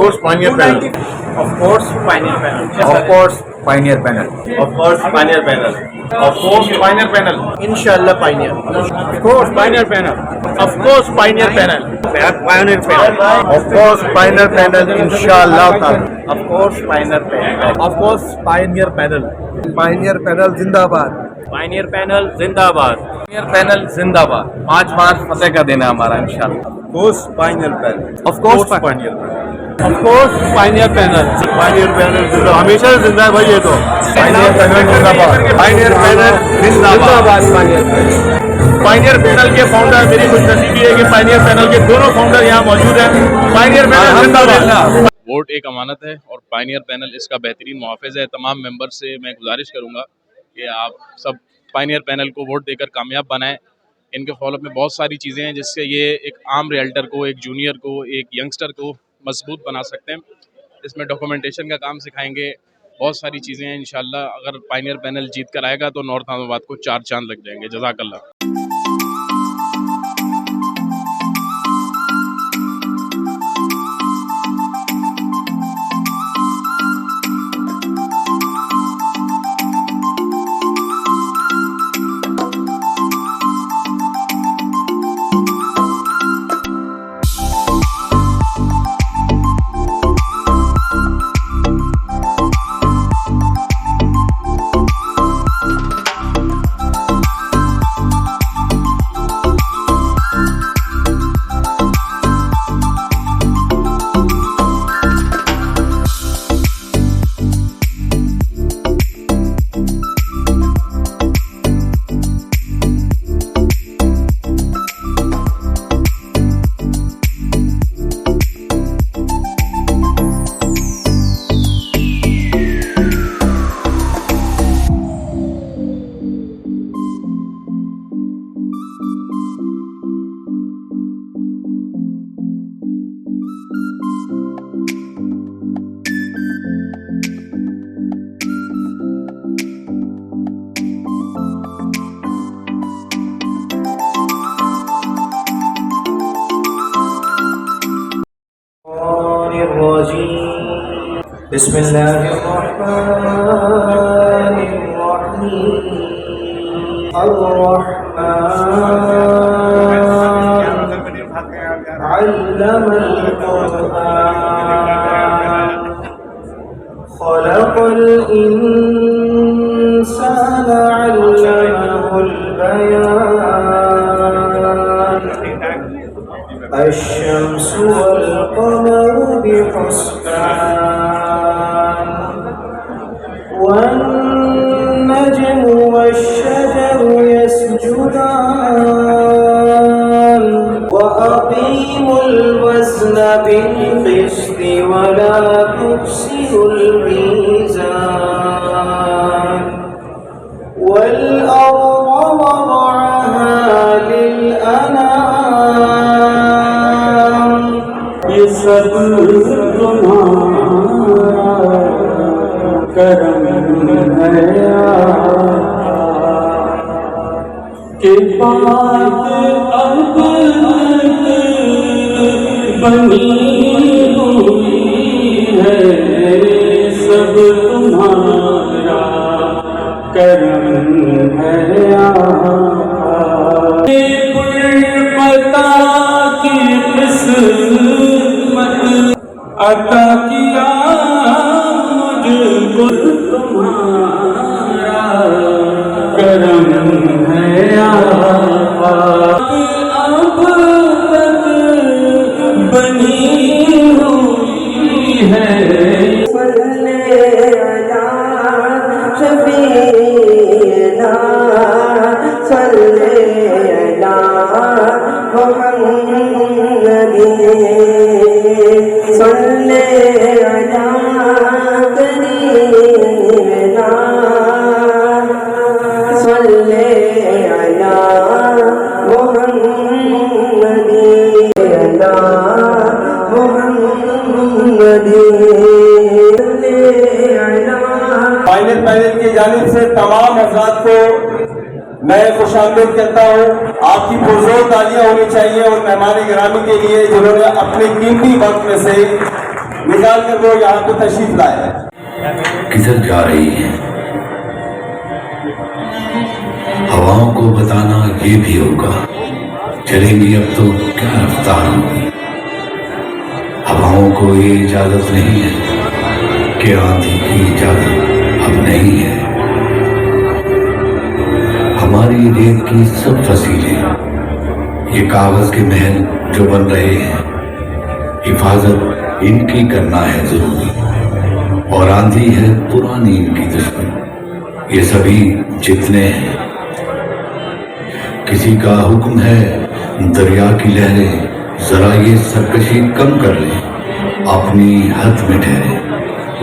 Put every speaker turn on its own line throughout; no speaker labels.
course, Pioneer Panel.
Of course, Pioneer Panel.
Of course, Pioneer Panel.
Of course, Pioneer Panel.
Of course, Pioneer Panel.
Inshallah, Pioneer.
Of course, Pioneer Panel.
Of course, Pioneer Panel.
Pioneer Panel. Of course, Pioneer Panel. Inshallah.
Of course, Pioneer Panel.
Of course, Pioneer Panel.
Pioneer panel زندہ باد.
Pioneer Panel, Zindabad.
Pioneer Panel زندہ باد. 5 مارچ فتح کا دن ہے ہمارا انشاءاللہ.
کوس pioneer panel.
Of course, Pioneer Panel.
Of course, Pioneer Panel.
Pioneer Panel زندہ ہمیشہ سے زندہ ہے بھائی یہ تو. Pioneer Panel زندہ باد. Pioneer Panel زندہ باد. Pioneer Panel کے فاؤنڈر میری خوش نصیبی ہے کہ Pioneer Panel کے دونوں فاؤنڈر یہاں موجود ہیں. Pioneer Panel زندہ باد.
ووٹ ایک امانت ہے اور پائنیئر پینل اس کا بہترین محافظ ہے. تمام ممبر سے میں گزارش کروں گا کہ آپ سب پائنیئر پینل کو ووٹ دے کر کامیاب بنائیں. ان کے فالو اپ میں بہت ساری چیزیں ہیں جس سے یہ ایک عام ریئلٹر کو، ایک جونیئر کو، ایک ینگسٹر کو مضبوط بنا سکتے ہیں. اس میں ڈاکومنٹیشن کا کام سکھائیں گے، بہت ساری چیزیں ہیں. انشاءاللہ اگر پائنیئر پینل جیت کر آئے گا تو نارتھ احمد آباد کو 4 چاند لگ جائیں گے. جزاک اللہ.
بسم الله الرحمن الرحيم. الرحمن علم القرآن خلق الإنسان علمه البيان الشمس والقمر بحسبان والنجم والشجر يسجدان وأقيموا الوزن بالقسط ولا تخسروا الميزان والأرض وضعها للأنام
یہ سب تمہارا کرم ہے کہ بات اب بنی ہوئی ہے. سب تمہارا کرم ہے. پتا کی قسمت عطا کیا مجھ کو تمہارا کرم ہے. اب تک بنی ہوئی ہے.
پائنیئر پینل کی جانب سے تمام افراد کو میں خوش آمدید کہتا ہوں. آپ کی پرزور تالیاں ہونی چاہیے اور مہمان گرامی کے لیے جنہوں نے اپنے قیمتی وقت میں سے निकाल कर वो यहाँ पे तशरीफ लाए।
किधर जा रही है? हवाओं को बताना ये भी होगा, चलेंगी अब तो क्या रफ्तार होगी। हवाओं को ये इजाजत नहीं है कि आंधी की इजाजत अब नहीं है। हमारी रेत की सब फसीलें, ये कागज के महल जो बन रहे हैं, हिफाजत इनकी करना है जरूरी, और आंधी है पुरानी इनकी दुश्मन। ये सभी जितने हैं, किसी का हुक्म है दरिया की लहरें जरा ये सरकशी कम कर लें, अपनी हद में ठहरे।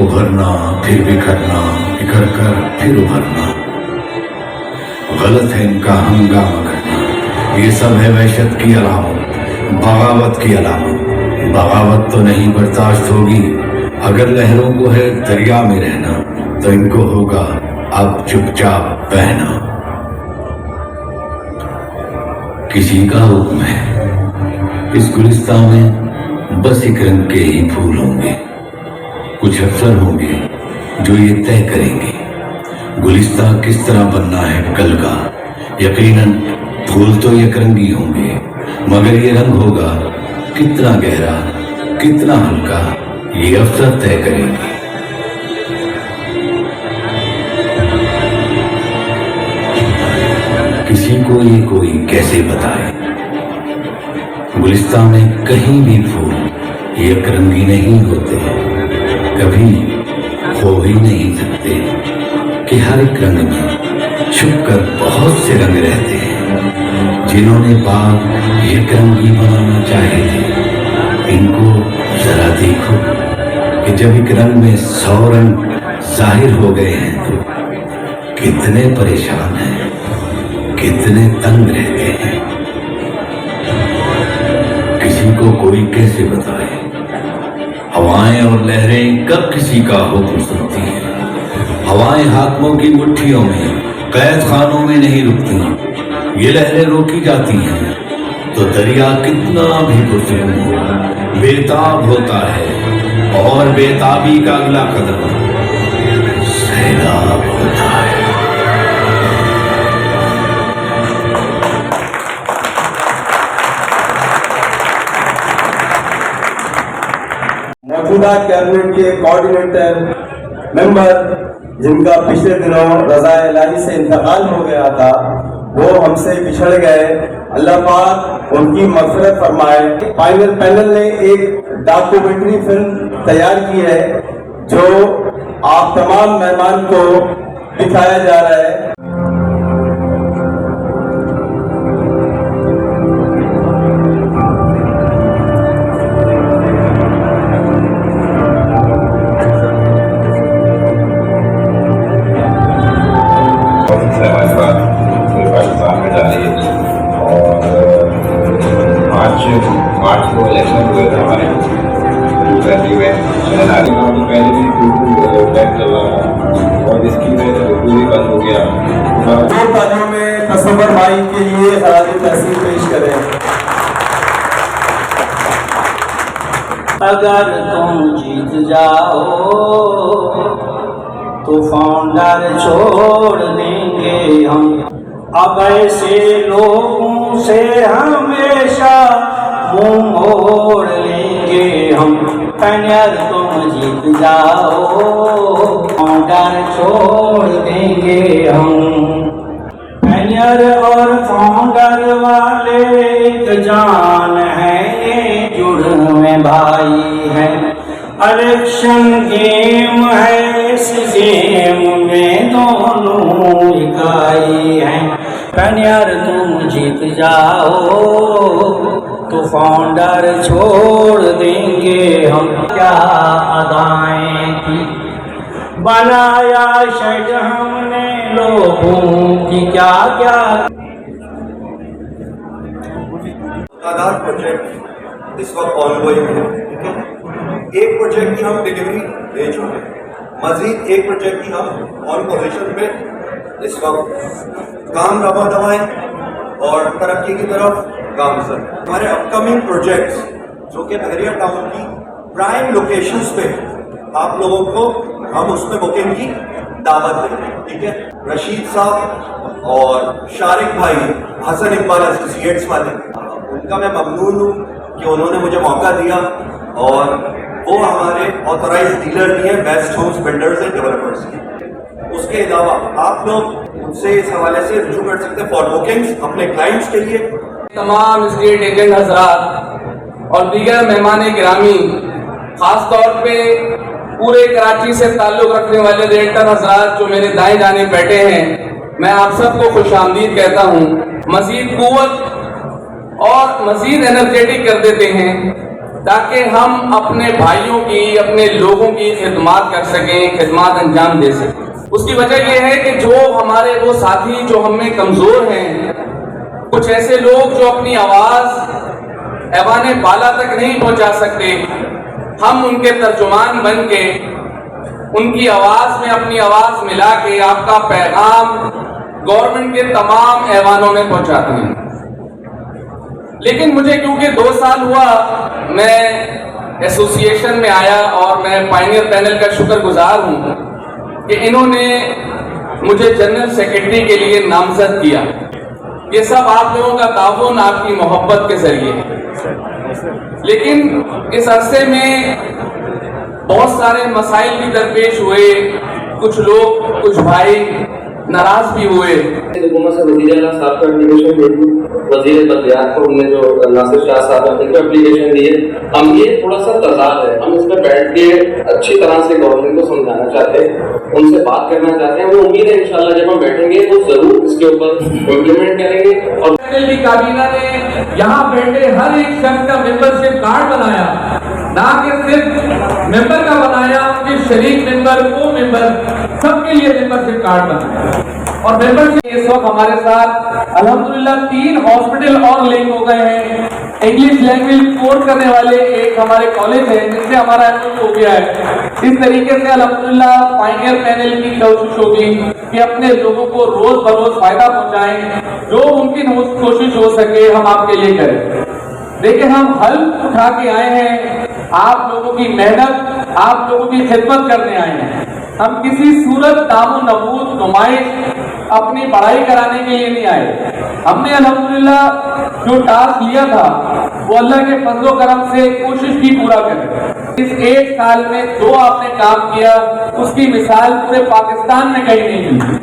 उभरना फिर बिखरना, बिखर कर फिर उभरना, गलत है इनका हंगामा करना। ये सब है वहशत की अलामत, बगावत की अलामत। बगावत तो नहीं बर्दाश्त होगी। अगर लहरों को है दरिया में रहना, तो इनको होगा अब चुपचाप बहना। किसी का हुक्म है इस गुलिस्तान में बस एक रंग के ही फूल होंगे। कुछ अफसर होंगे जो ये तय करेंगे गुलिस्तान किस तरह बनना है कल का। यकीनन फूल तो एक रंगी होंगे, मगर ये रंग होगा कितना गहरा, कितना हल्का, ये अफसर तय करेंगे। किसी को ये कोई कैसे बताए, गुलिस्तान में कहीं भी फूल एक रंगी नहीं होते, कभी हो ही नहीं सकते कि हर एक रंग में छुपकर बहुत से रंग रहते हैं। जिन्होंने बाग एक रंगी बनाना चाहे थे, इनको जरा देखो कि जब एक रंग में 100 रंग जाहिर हो गए हैं तो कितने परेशान हैं, कितने तंग रहते हैं। किसी को कोई कैसे बताए, हवाएं और लहरें कब किसी का हुक्म सुनती हैं। हवाएं हाकिमों की मुट्ठियों में, कैद खानों में नहीं रुकती। ये लहरें रोकी जाती हैं तो दरिया कितना भी पुरसकून हो, बेताब होता है, और बेताबी का अगला कदम सैलाब होता है।
मौजूदा कैबिनेट के कोऑर्डिनेटर मेंबर जिनका पिछले दिनों रज़ाए इलाही से इंतकाल हो गया था, वो हमसे बिछड़ गए। अल्लाह पाक उनकी मग़फ़िरत फरमाए। फाइनल पैनल ने एक डॉक्यूमेंट्री फिल्म तैयार की है जो आप तमाम मेहमान को दिखाया जा रहा है।
मार्च को इलेक्शन हुए थे हमारे 220 में, पहले भी बैक चल रहा था और इसकी वजह से पूरी बंद हो गया।
दो तालियों में तसव्वुर भाई के लिए खराज तहसीन पेश करें।
अगर तुम जीत जाओ तो फाउंडर छोड़ देंगे हम। अब ऐसे लोगों से हमेशा मुंह मोड़ लेंगे हम। पैनियर तुम जीत जाओ, फाउंडर छोड़ देंगे हम। पैनियर और फाउंडर वाले एक जान है, ये जुड़ में भाई है। इलेक्शन गेम है, इस गेम में दोनों इकाई है। पैनियर तुम जीत जाओ तो फाउंडर छोड़ देंगे हम। क्या अदाएं थी बनाया शेड हमने लोगों की, क्या क्या
आधार प्रोजेक्ट इस वक्त ऑनगोइंग है। ठीक है, एक प्रोजेक्ट की हम डिलीवरी दे चुके हैं, मजीद एक प्रोजेक्ट की हम ऑन पोजीशन पे इस वक्त काम रवा दवा है और तरक्की की तरफ गामजन। हमारे अपकमिंग प्रोजेक्ट्स जो कि बहरिया टाउन की प्राइम लोकेशंस पे आप लोगों को हम उसमें बुकिंग की दावत देंगे, ठीक है। रशीद साहब और शारिक भाई हसन इकबाल एसोसिएट्स वाले, उनका मैं ममनून हूँ कि उन्होंने मुझे मौका दिया और वो हमारे ऑथराइज डीलर भी हैं best homes builders and developers की। उसके अलावा आप लोग उनसे इस हवाले से रुजू कर सकते हैं फॉर बुकिंग्स अपने क्लाइंट्स के लिए।
तमाम स्टेट एजेंट हजरात और दीगर मेहमान गिरामी, खास तौर पे पूरे कराची से ताल्लुक़ रखने वाले रिएल्टर हजरात जो मेरे दाएं जाने बैठे हैं, मैं आप सबको खुशामदीद कहता हूँ। मज़ीद कुव्वत और मज़ीद एनर्जेटिक कर देते हैं ताकि हम अपने भाइयों की, अपने लोगों की खिदमत कर सकें, खिदमत अंजाम दे सकें। उसकी वजह यह है कि जो हमारे वो साथी जो हम में कमज़ोर हैं, कुछ ऐसे लोग जो अपनी आवाज़ ऐवाने बाला तक नहीं पहुंचा सकते, हम उनके तर्जुमान बन के उनकी आवाज़ में अपनी आवाज़ मिला के आपका पैगाम गवर्नमेंट के तमाम ऐवानों में पहुंचाते हैं। लेकिन मुझे क्योंकि 2 साल हुआ मैं एसोसिएशन में आया और मैं पायनियर पैनल का शुक्रगुजार हूँ कि इन्होंने मुझे जनरल सेक्रेटरी के लिए नामजद किया। ये सब आप लोगों का ताउन, आपकी मोहब्बत के जरिए। लेकिन इस अरसे में बहुत सारे मसाइल भी दरपेश हुए, कुछ लोग, कुछ भाई नाराज भी हुए।
हुकूमत से वज़ीर आला साहब का एप्लीकेशन भेजी, वज़ीर बल्दियात को हमने जो नासिर शाह साहब हैं उनको एप्लीकेशन दिए। हम ये थोड़ा सा तजाद है, हम इसमें बैठ के अच्छी तरह से गवर्नमेंट को समझाना चाहते हैं, उनसे बात करना चाहते हैं। वो उम्मीद है इंशाल्लाह जब हम बैठेंगे वो जरूर इसके ऊपर इम्प्लीमेंट करेंगे। और
काबीना ने यहाँ बैठे हर एक शख्स का मेंबरशिप कार्ड बनाया, ना कि सिर्फ मेंबर का बनाया, उनके शरीक मेंबर, को मेंबर, सबके लिए मेंबरशिप कार्ड बनाया। और मेंबरशिप इस वक्त हमारे साथ अल्हम्दुलिल्लाह 3 हॉस्पिटल और लिंक हो गए हैं। इंग्लिश लैंग्वेज कोर्स करने वाले एक हमारे कॉलेज है जिससे हमारा एमओयू हो गया है। इस तरीके से अल्हम्दुलिल्लाह पायनियर पैनल की कोशिश होगी कि अपने लोगों को रोज बरोज फायदा पहुंचाएं, जो मुमकिन कोशिश हो सके हम आपके लिए करें। देखिए, हम हल उठा के आए हैं, आप लोगों की मेहनत, आप लोगों की खिदमत करने आए हैं। हम किसी सूरत दामो नबूद नुमाइश अपनी पढ़ाई कराने के लिए नहीं आए। हमने अल्हम्दुलिल्लाह जो टास्क लिया था वो अल्लाह के फजलो करम से कोशिश की पूरा करें। इस 1 साल में जो आपने काम किया उसकी मिसाल पूरे पाकिस्तान में कहीं नहीं मिली।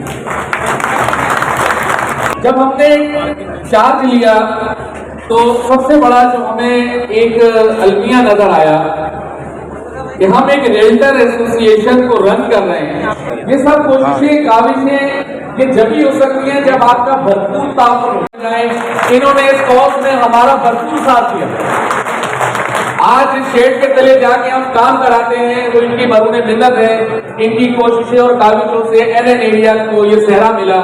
जब हमने चार्ज लिया तो सबसे बड़ा जो हमें एक अलमिया नजर आया कि हम एक रियल्टर एसोसिएशन को रन कर रहे हैं। ये सब कोशिशें, काविशें ये जब ही हो सकती हैं जब आपका भरपूर ताउन हो जाए। इन्होंने इस कॉज में हमारा भरपूर साथ दिया। आज इस शेड के तले जाके हम काम कराते हैं, वो इनकी मरूने मिन्नत है, इनकी कोशिशें और काविशों से एनएन एरिया को ये सेहरा मिला।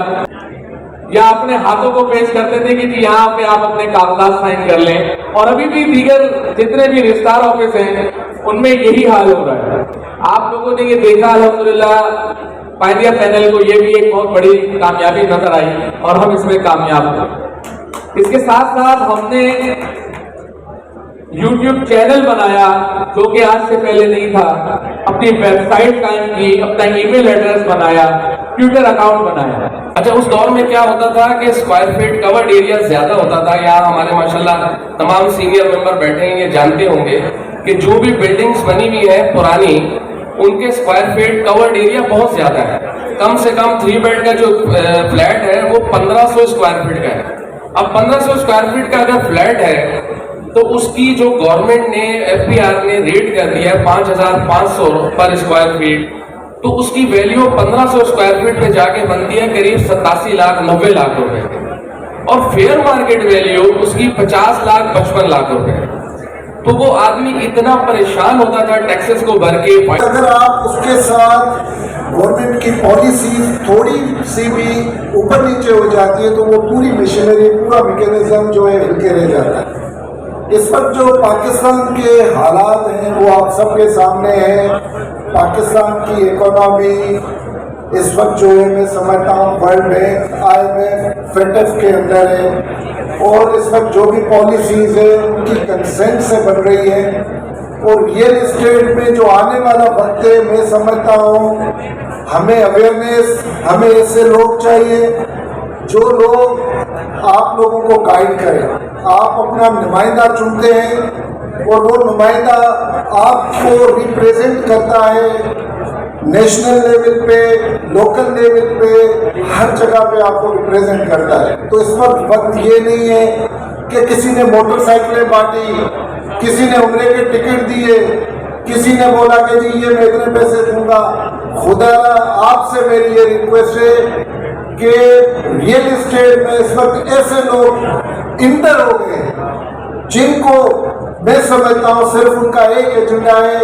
या अपने हाथों को पेश करते थे कि जी यहाँ पे आप अपने कागजात साइन कर लें। और अभी भी दीगर जितने भी रजिस्ट्रार ऑफिस हैं उनमें यही हाल हो रहा है। आप लोगों ने ये देखा अल्हम्दुलिल्लाह पायनियर पैनल को ये भी एक बहुत बड़ी कामयाबी नजर आई और हम इसमें कामयाब हुए। इसके साथ साथ हमने YouTube चैनल बनाया जो कि आज से पहले नहीं था, अपनी वेबसाइट कायम की, अपना ईमेल एड्रेस बनाया, ट्विटर अकाउंट बनाया। अच्छा, उस दौर में क्या होता था कि स्क्वायर फीट कवर्ड एरिया ज्यादा होता था। यहाँ हमारे माशाल्लाह तमाम सीनियर मेंबर बैठे हैं, ये जानते होंगे कि जो भी बिल्डिंग्स बनी हुई है पुरानी, उनके स्क्वायर फीट कवर्ड एरिया बहुत ज्यादा है। कम से कम 3 बेड का जो फ्लैट है वो 1500 स्क्वायर फीट का है। अब 1500 स्क्वायर फीट का अगर फ्लैट है तो उसकी जो गवर्नमेंट ने, FPR ने रेट कर दिया है 5500 पर स्क्वायर फीट, तो उसकी वैल्यू 1500 स्क्वायर फीट पे जाके बनती है करीब 87 लाख 90 लाख रुपए। और फेयर मार्केट वैल्यू उसकी 50 लाख 55 लाख रुपए। तो वो आदमी इतना परेशान होता था टैक्सेस को भर के।
अगर आप उसके साथ गवर्नमेंट की पॉलिसी थोड़ी सी भी ऊपर नीचे हो जाती है तो वो पूरी मशीनरी, पूरा मैकेनिज्म जो है हिल के रह जाता है। इस वक्त जो पाकिस्तान के हालात हैं वो आप सबके सामने हैं। पाकिस्तान की इकोनॉमी इस वक्त जो है मैं समझता हूँ वर्ल्ड बैंक, IMF, FATF के अंदर है। और इस वक्त जो भी पॉलिसीज है उनकी कंसेंट से बन रही है। और रियल एस्टेट में जो आने वाला वक्त है, मैं समझता हूँ हमें अवेयरनेस, हमें ऐसे लोग चाहिए जो लोग आप लोगों को गाइड करें। आप अपना नुमाइंदा चुनते हैं और वो नुमाइंदा आपको रिप्रेजेंट करता है नेशनल लेवल पे, लोकल लेवल पे, हर जगह पे आपको रिप्रेजेंट करता है। तो इस वक्त ये नहीं है कि किसी ने मोटरसाइकिलें बांटी, किसी ने उम्रे के टिकट दिए, किसी ने बोला कि जी ये मैं इतने पैसे दूंगा। खुदा आपसे मेरी ये रिक्वेस्ट है कि रियल एस्टेट में इस वक्त ऐसे लोग इंटर हो गए जिनको मैं समझता हूँ सिर्फ उनका एक एजेंडा है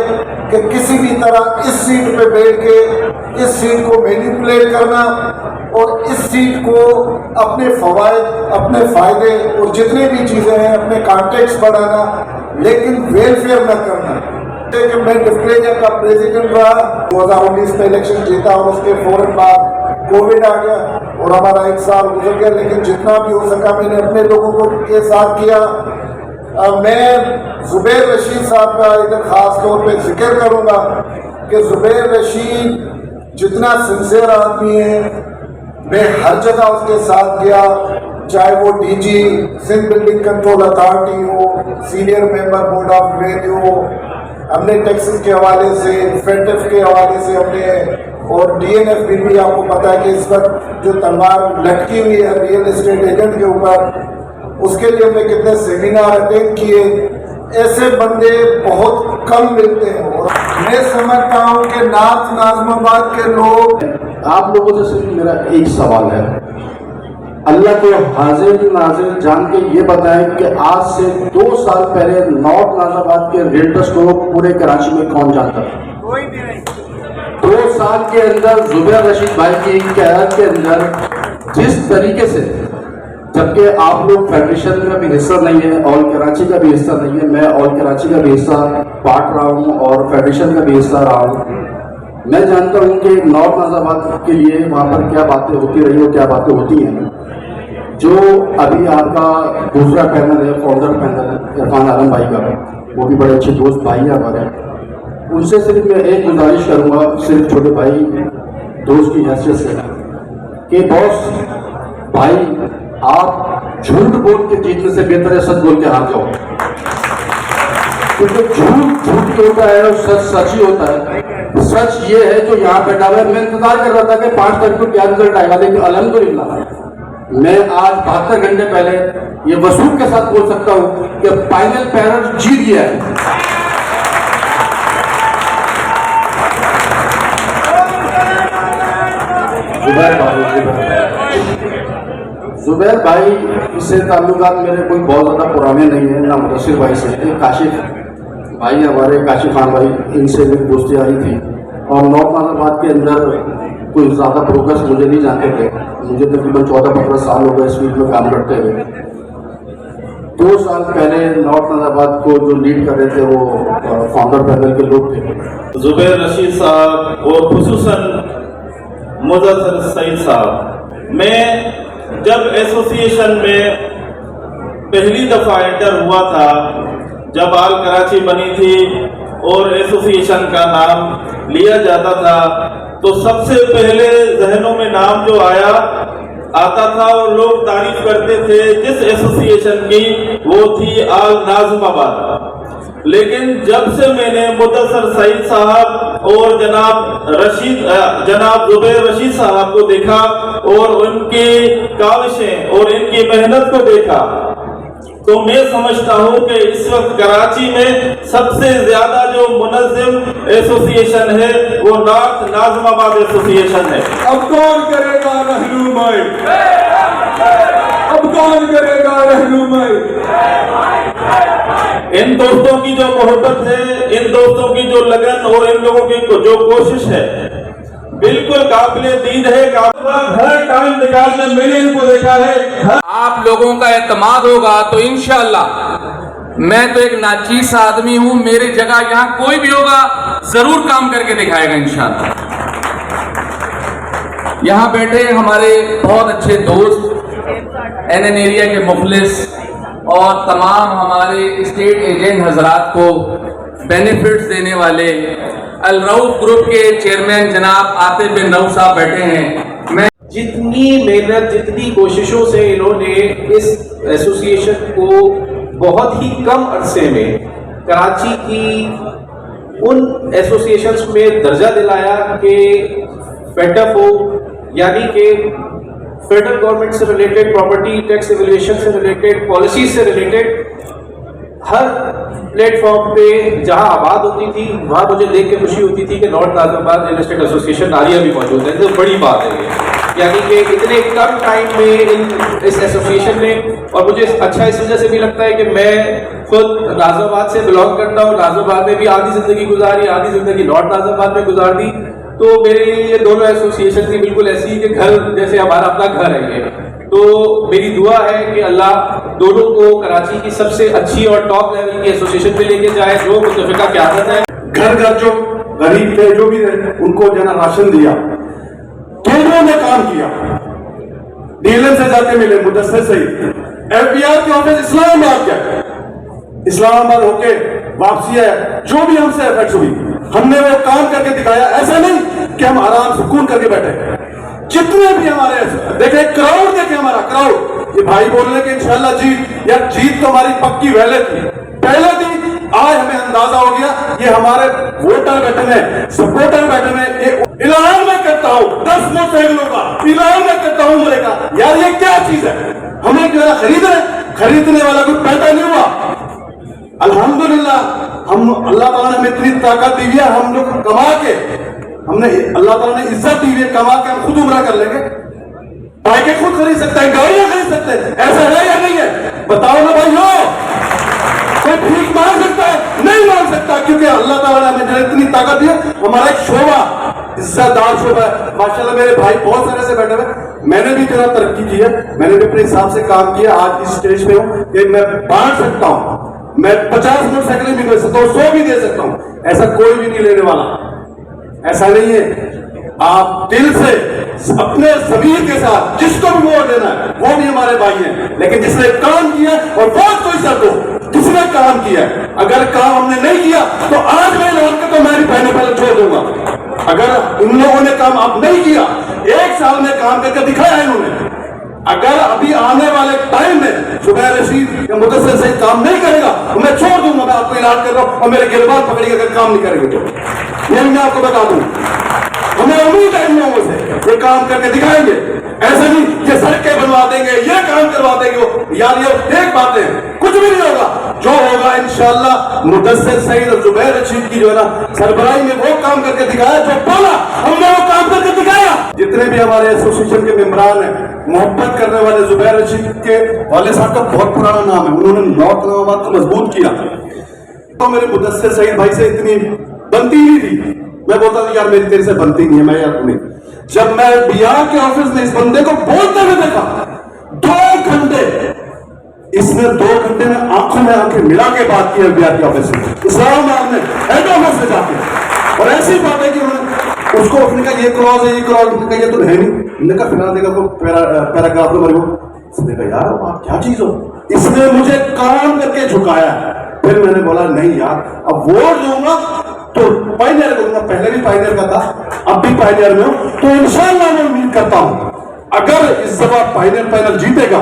कि किसी भी तरह इस सीट पे बैठ के इस सीट को मैनिपुलेट करना और इस सीट को अपने फवायद, अपने फायदे और जितनी भी चीज़ें हैं अपने कॉन्टेक्स्ट बढ़ाना, लेकिन वेलफेयर न करना। कि मैं डिस्प्लेजर का प्रेसिडेंट रहा, 2019 में इलेक्शन जीता और उसके फौरन बाद कोविड आ गया और हमारा 1 साल गुजर गया, लेकिन जितना भी हो सका मैंने अपने लोगों को के साथ किया। मैं जुबैर रशीद साहब का इधर ख़ास तौर पे जिक्र करूँगा कि जुबैर रशीद जितना सिंसियर आदमी है, मैं हर जगह उसके साथ गया, चाहे वो DG Sindh Building Control Authority हो, senior member Board of Revenue हो, हमने टैक्सेस के हवाले से, फेटेफ के हवाले से हमने, और डीएनएफ भी आपको पता है कि इस वक्त जो तलवार लटकी हुई है रियल एस्टेट एजेंट के ऊपर, उसके लिए हमने कितने सेमिनार अटेंड किए। ऐसे बंदे बहुत कम मिलते हैं और मैं समझता हूँ कि नाथ नाज़माबाद के लोग,
आप लोगों से सिर्फ मेरा एक सवाल है, अल्लाह को हाजिर नाजिर जान के ये बताएं कि आज से 2 साल पहले नॉर्थ नाज़ाबाद के रियल्टर्स को पूरे कराची में कौन जानता था? 2 साल के अंदर जुबैर रशीद भाई की क़यादत के अंदर जिस तरीके से, जबकि आप लोग फेडरेशन का भी हिस्सा नहीं है, ऑल कराची का भी हिस्सा नहीं है, मैं ऑल कराची का भी हिस्सा बांट रहा हूँ और फेडरेशन का भी हिस्सा रहा हूँ। मैं जानता हूँ कि नॉर्थ नाज़ाबाद के लिए वहाँ पर क्या बातें होती रही और क्या बातें होती हैं। जो अभी आपका दूसरा पैनल है, फाउंडर पैनल इरफान आलम भाई का, वो भी बड़े अच्छे दोस्त भाई हैं हमारे, उनसे सिर्फ मैं एक गुजारिश करूँगा, सिर्फ छोटे भाई दोस्त की हैसियत से, कि बॉस भाई आप झूठ बोल के जीतने से बेहतर है सच बोल के हार जाओ, क्योंकि झूठ झूठ ही होता है और सच सच ही होता है। सच ये है जो यहाँ बैठा हुआ है, मैं इंतजार कर रहा था कि 5 तारीख को क्या रिजल्ट आएगा, लेकिन अल्हम्दुलिल्लाह मैं आज 72 घंटे पहले ये वसूख के साथ बोल सकता हूँ कि फाइनल पैनल जीत गया है। जुबैर भाई से ताल्लुकात मेरे कोई बहुत ज़्यादा पुराने नहीं है, ना मुदस्सिर भाई से, एक काशिफ भाई हमारे काशिफ खान भाई, इनसे भी दोस्ती आई थी और नॉर्थ नाज़ाबाद के अंदर कोई ज़्यादा प्रोग्रेस मुझे नहीं जानते थे। मुझे तकरीबन 14-15 साल हो गए इस फील्ड में काम करते हुए। 2 साल पहले नॉर्थ नाज़ाबाद को जो लीड कर रहे थे वो फाउंडर पैनल के लोग थे,
जुबैर रशीद साहब और खुसूसन मुदस्सिर सईद साहब। मैं जब एसोसिएशन में पहली दफ़ा एंटर हुआ था, जब आल कराची बनी थी और एसोसिएशन का नाम लिया जाता था, तो सबसे पहले जहनों में नाम जो आता था और लोग तारीफ करते थे जिस एसोसिएशन की, वो थी आल नाज़माबाद। लेकिन जब से मैंने मुदस्सिर सईद साहब और जनाब जुबैर रशीद साहब को देखा और उनकी काविशें और इनकी मेहनत को देखा, तो मैं समझता हूँ कि इस वक्त कराची में सबसे ज्यादा जो मुनज़्ज़म एसोसिएशन है वो नॉर्थ नाज़माबाद एसोसिएशन है।
अब कौन करेगा रहनुमाई, अब कौन करेगा रहनुमाई।
इन दोस्तों की जो मोहब्बत है, इन दोस्तों की जो लगन और इन लोगों की जो कोशिश है, बिल्कुल काबिले दीद है। हर टाइम निकालने मैंने इनको देखा है।
आप लोगों का एतमाद होगा तो इंशाअल्लाह, मैं तो एक नाचीज आदमी हूं, मेरी जगह यहाँ कोई भी होगा जरूर काम करके दिखाएगा इंशाअल्लाह। यहाँ बैठे हमारे बहुत अच्छे दोस्त, एनएन एरिया के मुखलिस और तमाम हमारे स्टेट एजेंट हजरात को बेनिफिट्स देने वाले अलरऊफ ग्रुप के चेयरमैन जनाब आतिफ बिन नऊफ साहब बैठे हैं। मैं
जितनी मेहनत, जितनी कोशिशों से इन्होंने इस एसोसिएशन को बहुत ही कम अरसे में कराची की उन एसोसिएशंस में दर्जा दिलाया कि फेडअप हो, यानी कि फेडरल गवर्नमेंट से रिलेटेड, प्रॉपर्टी टैक्स एवल्यूएशन से रिलेटेड, पॉलिसी से रिलेटेड हर प्लेटफॉर्म पे जहां आबाद होती थी वहां मुझे देख के खुशी होती थी कि नॉर्थ नाजिराबाद रियल एस्टेट एसोसिएशन नारिया भी मौजूद है। तो बड़ी बात है ये, यानी कि इतने कम टाइम में इस एसोसिएशन ने, और मुझे अच्छा इस वजह से भी लगता है कि मैं खुद नाजिराबाद से बिलोंग करता हूँ। नाजिराबाद में भी आधी ज़िंदगी गुजारी, आधी ज़िंदगी नॉर्थ नाजिराबाद में गुजार दी। तो मेरे लिए ये दोनों एसोसिएशन थी बिल्कुल ऐसी कि घर जैसे हमारा अपना घर है ये। तो मेरी दुआ है कि अल्लाह दोनों को कराची की सबसे अच्छी और टॉप लेवल की एसोसिएशन पे लेके जाए, जो मुतफिका क़यादत है।
घर घर जो गरीब थे, जो भी थे, उनको जना राशन दिया, दोनों ने काम किया। डीएलएम से जाके मिले मुदस्सिर सईद, एफबीआर के ऑफिस इस्लामाबाद गए, इस्लामाबाद होके वापसी है, जो भी हमसे इफेक्ट हुई हमने वो काम करके दिखाया। ऐसा नहीं कि हम आराम सुकून करके बैठे। जितने भी हमारे देखे क्राउड, देखे हमारा क्राउड, ये भाई बोल रहे कि इंशाल्लाह जीत, या जीत तो हमारी पक्की पहले थी, पहले थी। आज हमें अंदाजा हो गया ये हमारे वोटर बैठे हैं, सपोर्टर बैठे हैं। ऐलान मैं करता हूँ 10 मोटरसाइकिलों का ऐलान मैं करता हूँ उम्र का। यार ये क्या चीज है? हमें जो है खरीद रहे, खरीदने वाला कोई पैदा नहीं हुआ। अल्हम्दुलिल्लाह हम अल्लाह ताला ने हमें इतनी ताकत दी है, हम लोग कमा के, हमने अल्लाह ताला ने इज्जत दी है, कमा के हम खुद उम्रा कर लेंगे, बाइकें खुद खरीद सकते हैं, गाड़ियां खरीद सकते हैं। ऐसा है या नहीं है? बताओ ना भाई। कोई भीख मांग सकता है? नहीं मांग सकता, क्योंकि अल्लाह ताला ने हमें इतनी ताकत दी है। हमारा एक शोभा, इज्जतदार शोभा है। माशाल्लाह मेरे भाई बहुत सारे से बैठे हुए, मैंने भी थोड़ा तरक्की की है, मैंने भी अपने हिसाब से काम किया। आज इस स्टेज पे हूँ कि मैं बांट सकता हूँ, मैं 50 मोटरसाइकिलें भी दे सकता हूँ, 100 भी दे सकता हूँ। ऐसा कोई भी नहीं लेने वाला, ऐसा नहीं है। आप दिल से अपने जमीन के साथ जिसको भी वोट देना है वो भी हमारे भाई हैं, लेकिन जिसने काम किया और वोट को इज्जत दो, जिसने काम किया। अगर काम हमने नहीं किया तो आज मैं ऐलान करता हूं, मेरी बहनों पहले छोड़ दूंगा। अगर उन लोगों ने काम आप नहीं किया, 1 साल में काम करके दिखाया इन्होंने, अगर अभी आने वाले टाइम में जुबैर रशीद या मुदस्सिर सईद काम नहीं करेगा तो मैं छोड़ दूंगा। मैं आपको ऐलान कर रहा हूं, और मेरे गिरबान पकड़िए अगर काम नहीं करेंगे तो। ये मैं आपको बता दूं, हमें उम्मीद है इन लोगों से, ये काम करके दिखाएंगे। ऐसा नहीं ये सड़कें बनवा देंगे, ये काम करवा देंगे, वो यार ये एक बात है, कुछ भी नहीं होगा। जो होगा इंशाअल्लाह मुदस्सिर सईद और जुबैर रशीद की जो है ना सरबराही में वो काम करके दिखाया, जो बोला हमने वो काम करके दिखाया। जितने भी हमारे एसोसिएशन के मेंबरान हैं, मोहब्बत करने वाले, जुबैर रशीद के वाले साहब का बहुत पुराना नाम है, उन्होंने नॉर्थ नाजिराबाद को मजबूत किया। तो मेरे मुदस्सिर सईद भाई से इतनी बनती नहीं थी, मैं बोलता था यार मेरी तेरे से बनती नहीं है, मैं यार नहीं। जब मैं बिहार के ऑफिस में इस बंदे को बोलते हुए देखा, 2 घंटे इसने 2 घंटे में आंखों में आंखें मिला के बात की है बिहार के ऑफिस में, इस्लामाबाद में हेड ऑफिस में जाके। और ऐसी बात है कि उन्होंने उसको अपने का ये क्लॉज है, ये क्लॉज है, ये तो है नहीं। इन्होंने कहा फिलहाल देखा को पैराग्राफ में इसने कहा यार आप क्या चीज हो, इसने मुझे काम करके झुकाया। फिर मैंने बोला नहीं यार अब वोट दूंगा तो पायनियर करूंगा, पहले भी पायनियर का था, अब भी पायनियर में हूं। तो इंशाअल्लाह मैं उम्मीद करता हूं अगर इस दफा पायनियर पैनल जीतेगा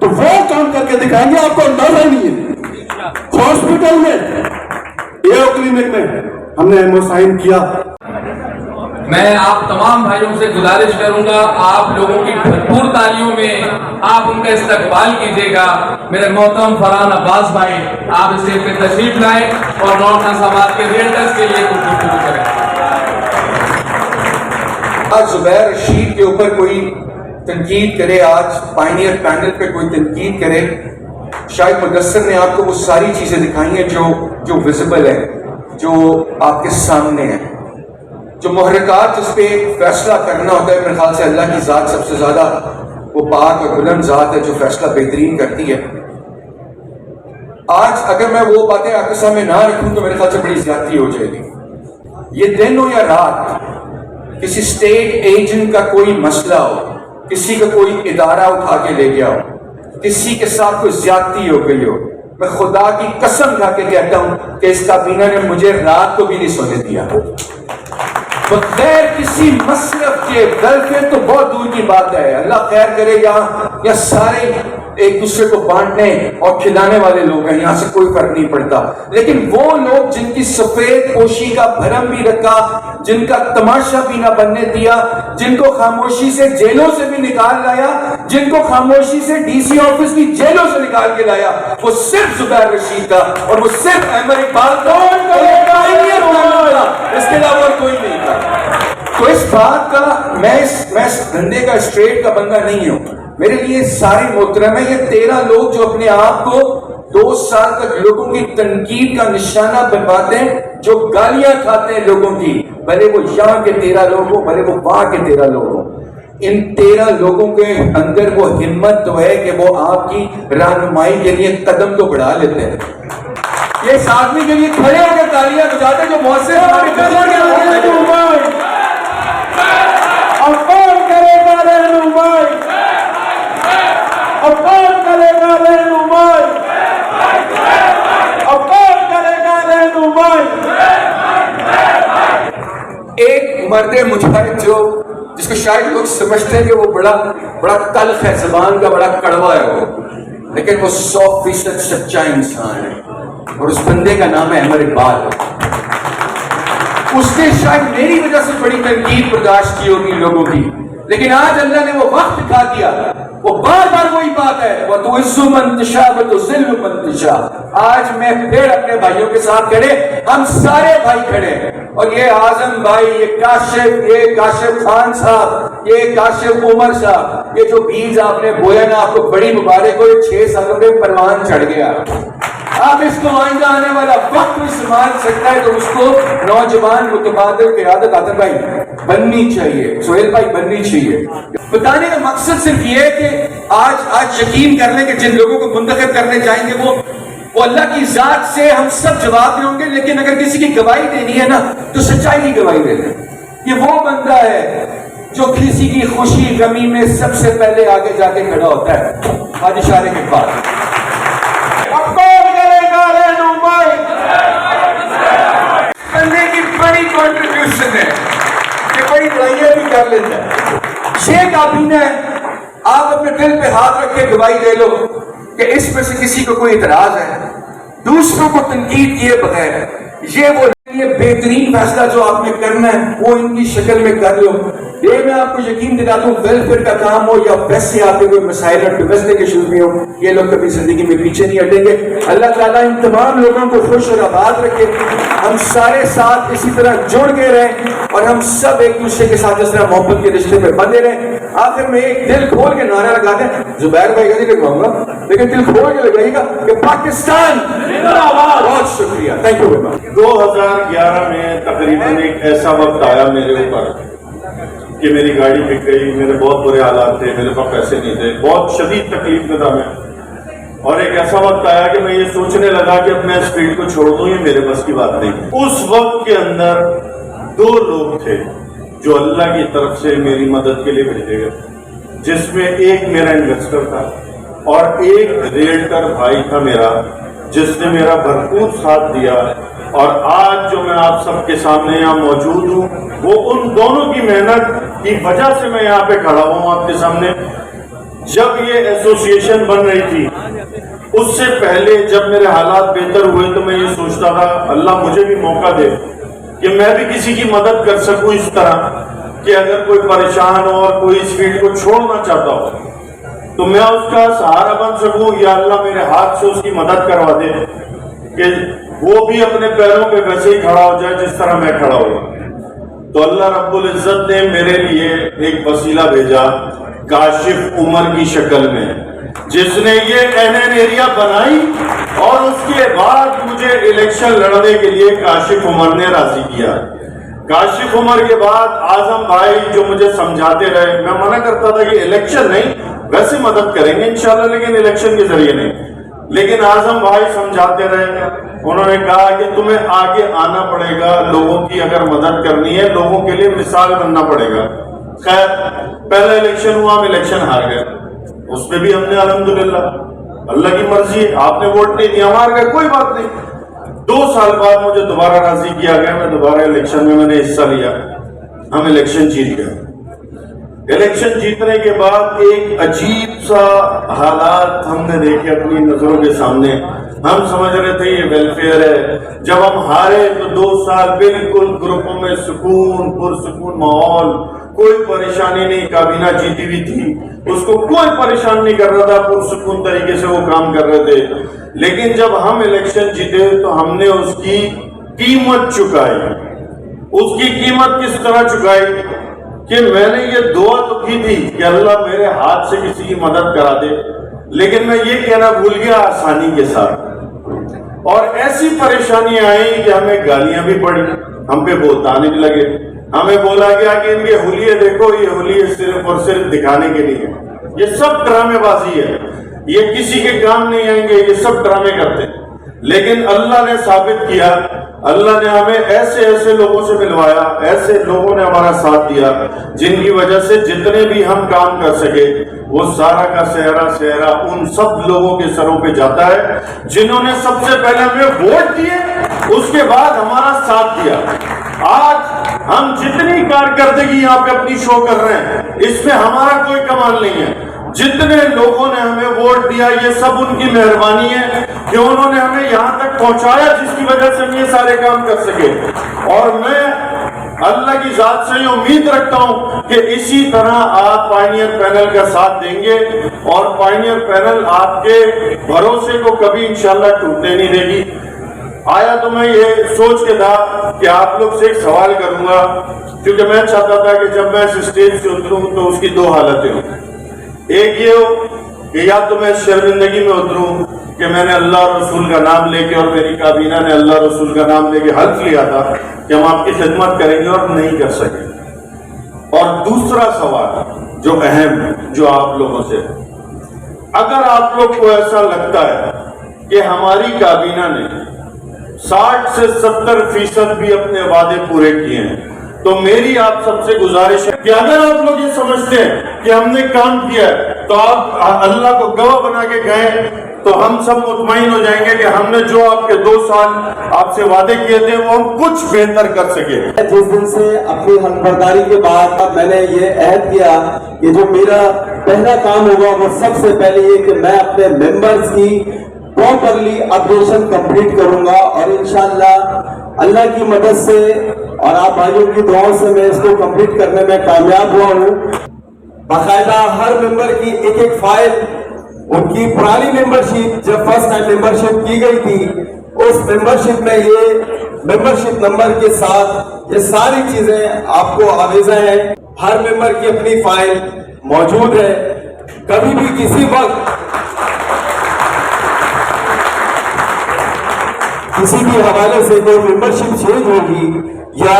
तो वो काम करके दिखाएंगे, आपको अंदाजा ही नहीं है। हॉस्पिटल में, एयर क्लिनिक में हमने एमओ साइन किया।
मैं आप तमाम भाइयों से गुजारिश करूंगा, आप लोगों की भरपूर तालियों में आप उनका इस्तकबाल कीजिएगा। मेरे मोहतरम फरहान अब्बास भाई, आप स्टेज पे तशरीफ लाएं और नॉर्थ नाजिराबाद के रियल्टर्स के लिए कुछ गुफ्तगू करें।
आज जुबैर रशीद के ऊपर कोई तनकीद करे, आज पायनियर पैनल पे कोई तनकीद करे, शायद मुदस्सिर ने आपको वो सारी चीजें दिखाई हैं जो विजिबल है, जो आपके सामने है, जो मुहर्रिकात जिस पे फैसला करना होता है। मेरे ख्याल से अल्लाह की ज़ात सबसे ज़्यादा वो पाक और बुलंद ज़ात है जो फैसला बेहतरीन करती है। आज अगर मैं वो बातें आपके सामने ना रखूं तो मेरे ख्याल से बड़ी ज्यादती हो जाएगी। ये दिन हो या रात, किसी स्टेट एजेंट का कोई मसला हो, किसी का कोई इदारा उठा के ले गया हो, किसी के साथ कोई ज्यादती हो गई हो,
میں خدا کی قسم کھا کے کہتا ہوں کہ اس کابینہ نے مجھے رات کو بھی نہیں سونے دیا، بغیر کسی مصرف کے۔ ویلفیئر تو بہت دور کی بات ہے، اللہ خیر کرے، یہاں سارے ایک دوسرے کو بانٹنے اور کھلانے والے لوگ ہیں، یہاں سے کوئی فرق نہیں پڑتا، لیکن وہ لوگ جن کی سفید پوشی کا بھرم بھی رکھا، جن کا تماشا بھی نہ بننے دیا، جن کو خاموشی سے جیلوں سے بھی نکال لایا، جن کو خاموشی سے ڈی سی آفس کی جیلوں سے نکال کے لایا، وہ صرف زبیر رشید تھا اور وہ صرف احمد اقبال تھا، اس کے علاوہ اور کوئی نہیں تھا۔ تو اس بات کا میں اس دھندے کا اسٹریٹ کا بندہ نہیں ہوں، میرے لیے ساری محترم ہے۔ یہ 13 لوگ جو اپنے آپ کو 2 سال تک لوگوں کی تنقید کا نشانہ بنواتے ہیں، جو گالیاں کھاتے ہیں لوگوں کی، بھلے وہ یہاں کے 13 لوگ ہوں، بھلے وہ وہاں کے 13 لوگ ہوں، ان 13 لوگوں کے اندر وہ ہمت تو ہے کہ وہ آپ کی رہنمائی کے لیے قدم تو بڑھا لیتے ہیں۔ یہ اس آدمی کے لیے کھڑے ہو کے تالیاں بجاتے ہیں جو مؤثر ایک مرد مجاہد جو جس کو شاید لوگ سمجھتے ہیں کہ وہ بڑا تلخ ہے، زبان کا بڑا کڑوا ہے وہ، لیکن وہ 100% سچا انسان ہے، اور اس بندے کا نام ہے احمد اقبال۔ اس نے شاید میری وجہ سے بڑی تنقید برداشت کی ہوگی لوگوں کی، لیکن آج اللہ نے وہ وقت دکھا دیا، وہ بار بار وہی بات ہے، وَتُعِزُّ مَن تَشَاءُ وَتُذِلُّ مَن تَشَاءُ۔ آج میں پھر اپنے بھائیوں کے ساتھ کھڑے، ہم سارے بھائی کھڑے، اور یہ اعظم بھائی، یہ کاشف خان صاحب، یہ کاشف عمر صاحب، یہ جو بیج آپ نے بویا نا، آپ کو بڑی مبارک ہو، یہ 6 سالوں میں پروان چڑھ گیا۔ آپ اس کو آئندہ آنے والا وقت بھی سنبھال سکتا ہے، تو اس کو نوجوان متبادل قیادت عاطف بھائی بننی چاہیے، سہیل بھائی بننی چاہیے۔ بتانے کا مقصد صرف یہ ہے کہ آج یقین کر لیں کہ جن لوگوں کو منتخب کرنے جائیں گے وہ اللہ کی ذات سے ہم سب جواب دیں گے، لیکن اگر کسی کی گواہی دینی ہے نا تو سچائی کی گواہی دے دیں۔ یہ وہ بندہ ہے جو کسی کی خوشی غمی میں سب سے پہلے آگے جا کے کھڑا ہوتا ہے۔ آج اشارے کے بعد بندے کی بڑی کنٹریبیوشن ہے، یہ بڑی لڑائیاں بھی کر لیتا ہے۔ یہ کابینہ ہے، آپ اپنے دل پہ ہاتھ رکھ کے گواہی دے لو کہ اس میں سے کسی کو کوئی اعتراض ہے، دوسروں کو تنقید کیے بغیر یہ بہترین فیصلہ جو آپ نے کرنا ہے وہ ان کی شکل میں کر لو۔ یہ میں آپ کو یقین دلاتا ہوں، ویلفیئر کا کام ہو یا ویسے آپ کے کوئی مسائل اور ڈومیسٹک ایشوز میں ہو، یہ لوگ کبھی زندگی میں پیچھے نہیں ہٹیں گے۔ اللہ تعالیٰ ان تمام لوگوں کو خوش اور آباد رکھے، ہم سارے ساتھ اسی طرح جڑ کے رہیں اور ہم سب ایک دوسرے کے ساتھ اس طرح محبت کے رشتے میں بندے رہیں۔ آخر میں ایک دل کھول کے نعرہ لگا دیں، زبیر بھائی کا نہیں لگواؤں گا لیکن دل کھول کے لگائیے گا کہ پاکستان زندہ باد۔ بہت شکریہ، تھینک یو ویری مچ۔
2011 میں تقریباً ایک ایسا وقت آیا میرے اوپر کہ میری گاڑی بک گئی، میرے بہت برے حالات تھے، میرے پاس پیسے نہیں تھے، بہت شدید تکلیف میں تھا میں، اور ایک ایسا وقت آیا کہ میں یہ سوچنے لگا کہ اب میں اس فیلڈ کو چھوڑ دوں، یہ میرے بس کی بات نہیں۔ اس وقت کے اندر 2 لوگ تھے جو اللہ کی طرف سے میری مدد کے لیے بھیجے گئے، جس میں ایک میرا انویسٹر تھا اور ایک ریلٹر بھائی تھا میرا، جس نے میرا بھرپور ساتھ دیا، اور آج جو میں آپ سب کے سامنے یہاں موجود ہوں وہ ان دونوں کی محنت کی وجہ سے میں یہاں پہ کھڑا ہوں آپ کے سامنے۔ جب یہ ایسوسیشن بن رہی تھی اس سے پہلے جب میرے حالات بہتر ہوئے تو میں یہ سوچتا تھا اللہ مجھے بھی موقع دے کہ میں بھی کسی کی مدد کر سکوں اس طرح کہ اگر کوئی پریشان ہو اور کوئی اس فیلڈ کو چھوڑنا چاہتا ہو تو میں اس کا سہارا بن سکوں، یا اللہ میرے ہاتھ سے اس کی مدد کروا دے کہ وہ بھی اپنے پیروں پہ ویسے ہی کھڑا ہو جائے جس طرح میں کھڑا ہوا۔ تو اللہ رب العزت نے میرے لیے ایک وسیلہ بھیجا کاشف عمر کی شکل میں، جس نے یہ این ایریا بنائی، اور اس کے بعد مجھے الیکشن لڑنے کے لیے کاشف عمر نے راضی کیا۔ کاشف عمر کے بعد اعظم بھائی جو مجھے سمجھاتے رہے، میں منع کرتا تھا کہ الیکشن نہیں، ویسے مدد کریں گے انشاءاللہ لیکن الیکشن کے ذریعے نہیں، لیکن اعظم بھائی سمجھاتے رہے، انہوں نے کہا کہ تمہیں آگے آنا پڑے گا، لوگوں کی اگر مدد کرنی ہے لوگوں کے لیے مثال بننا پڑے گا۔ خیر پہلا الیکشن ہوا، ہم الیکشن ہار گئے، اس میں بھی ہم نے الحمدللہ अल्लाह की मर्जी है, आपने वोट नहीं दिया, हमारे का कोई बात नहीं। 2 साल बाद मुझे दोबारा राजी किया गया, मैं दोबारा इलेक्शन में मैंने हिस्सा लिया, हम इलेक्शन जीत गए। इलेक्शन जीतने के बाद एक अजीब सा हालात हमने देखे अपनी नजरों के सामने। हम समझ रहे थे ये वेलफेयर है, जब हम हारे तो 2 साल बिल्कुल ग्रुपों में सुकून, पुरसुकून माहौल, कोई परेशानी नहीं, काबीना जीती हुई थी, उसको कोई परेशान नहीं कर रहा था, पुरसुकून तरीके से वो काम कर रहे थे। लेकिन जब हम इलेक्शन जीते तो हमने उसकी कीमत चुकाई। उसकी कीमत किस तरह चुकाई कि मैंने ये दुआ तो की थी कि अल्लाह मेरे हाथ से किसी की मदद करा दे, लेकिन मैं ये कहना भूल गया आसानी के साथ। और ऐसी परेशानियां आई कि हमें गालियां भी पड़ी, हम पे बोलताने भी लगे, हमें बोला गया कि इनके हुलिये देखो, ये हुलिये सिर्फ और सिर्फ दिखाने के लिए, ये सब ड्रामेबाजी है, ये किसी के काम नहीं आएंगे, ये सब ड्रामे करते हैं। लेकिन अल्लाह ने साबित किया, अल्लाह ने हमें ऐसे ऐसे लोगों से मिलवाया, ऐसे लोगों ने हमारा साथ दिया, जिनकी वजह से जितने भी हम काम कर सके वो सारा का सेहरा उन सब लोगों के सरों पे जाता है जिन्होंने सबसे पहले हमें वोट दिए, उसके बाद हमारा साथ दिया। आज हम जितनी कारकर्दगी यहाँ पे अपनी शो कर रहे हैं, इसमें हमारा कोई कमाल नहीं है। जितने लोगों ने हमें वोट दिया ये सब उनकी मेहरबानी है कि उन्होंने हमें यहाँ तक पहुंचाया, जिसकी वजह से हम ये सारे काम कर सके। और मैं अल्लाह की जात से उम्मीद रखता हूँ कि इसी तरह आप पायनियर पैनल का साथ देंगे और पायनियर पैनल आपके भरोसे को कभी इंशाल्लाह टूटने नहीं देगी। आया तो मैं ये सोच के था कि आप लोग से एक सवाल करूंगा, क्योंकि मैं चाहता था कि जब मैं इस स्टेज से उतरूं तो उसकी 2 हालतें हों। एक ये हो कि या तो मैं शर्मिंदगी में उतरूं कि मैंने अल्लाह और रसूल का नाम लेके और मेरी काबीना ने अल्लाह रसूल का नाम लेके हल्फ लिया था कि हम आपकी खिदमत करेंगे और नहीं कर सके। और दूसरा सवाल जो अहम है, जो आप लोगों से, अगर आप लोग को ऐसा लगता है कि हमारी काबीना ने 60 से 70% भी अपने वादे पूरे किए हैं, तो मेरी आप सबसे गुजारिश है कि अगर आप लोग ये समझते हैं कि हमने काम किया है तो आप अल्लाह को गवाह बना के गए, तो हम सब मुतमईन हो जाएंगे कि हमने जो आपके 2 साल आपसे वादे किए थे वो हम कुछ बेहतर कर सके।
जिस दिन से अपनी हलफबर्दारी के बाद मैंने ये अहद किया कि जो मेरा पहला काम होगा वो सबसे पहले ये कि मैं अपने मेंबर्स की प्रॉपरली अपडेशन कंप्लीट करूंगा और इंशाल्लाह अल्लाह की मदद से और आप भाइयों की दुआओं से मैं इसको कंप्लीट करने में कामयाब हुआ हूँ। बाकायदा हर मेंबर की एक फाइल, उनकी पुरानी मेंबरशिप जब फर्स्ट टाइम मेंबरशिप की गई थी, उस मेंबरशिप में ये मेंबरशिप नंबर के साथ ये सारी चीजें आपको आवेजा है। हर मेंबर की अपनी फाइल मौजूद है। कभी भी किसी वक्त किसी भी हवाले से कोई मेंबरशिप चेंज होगी या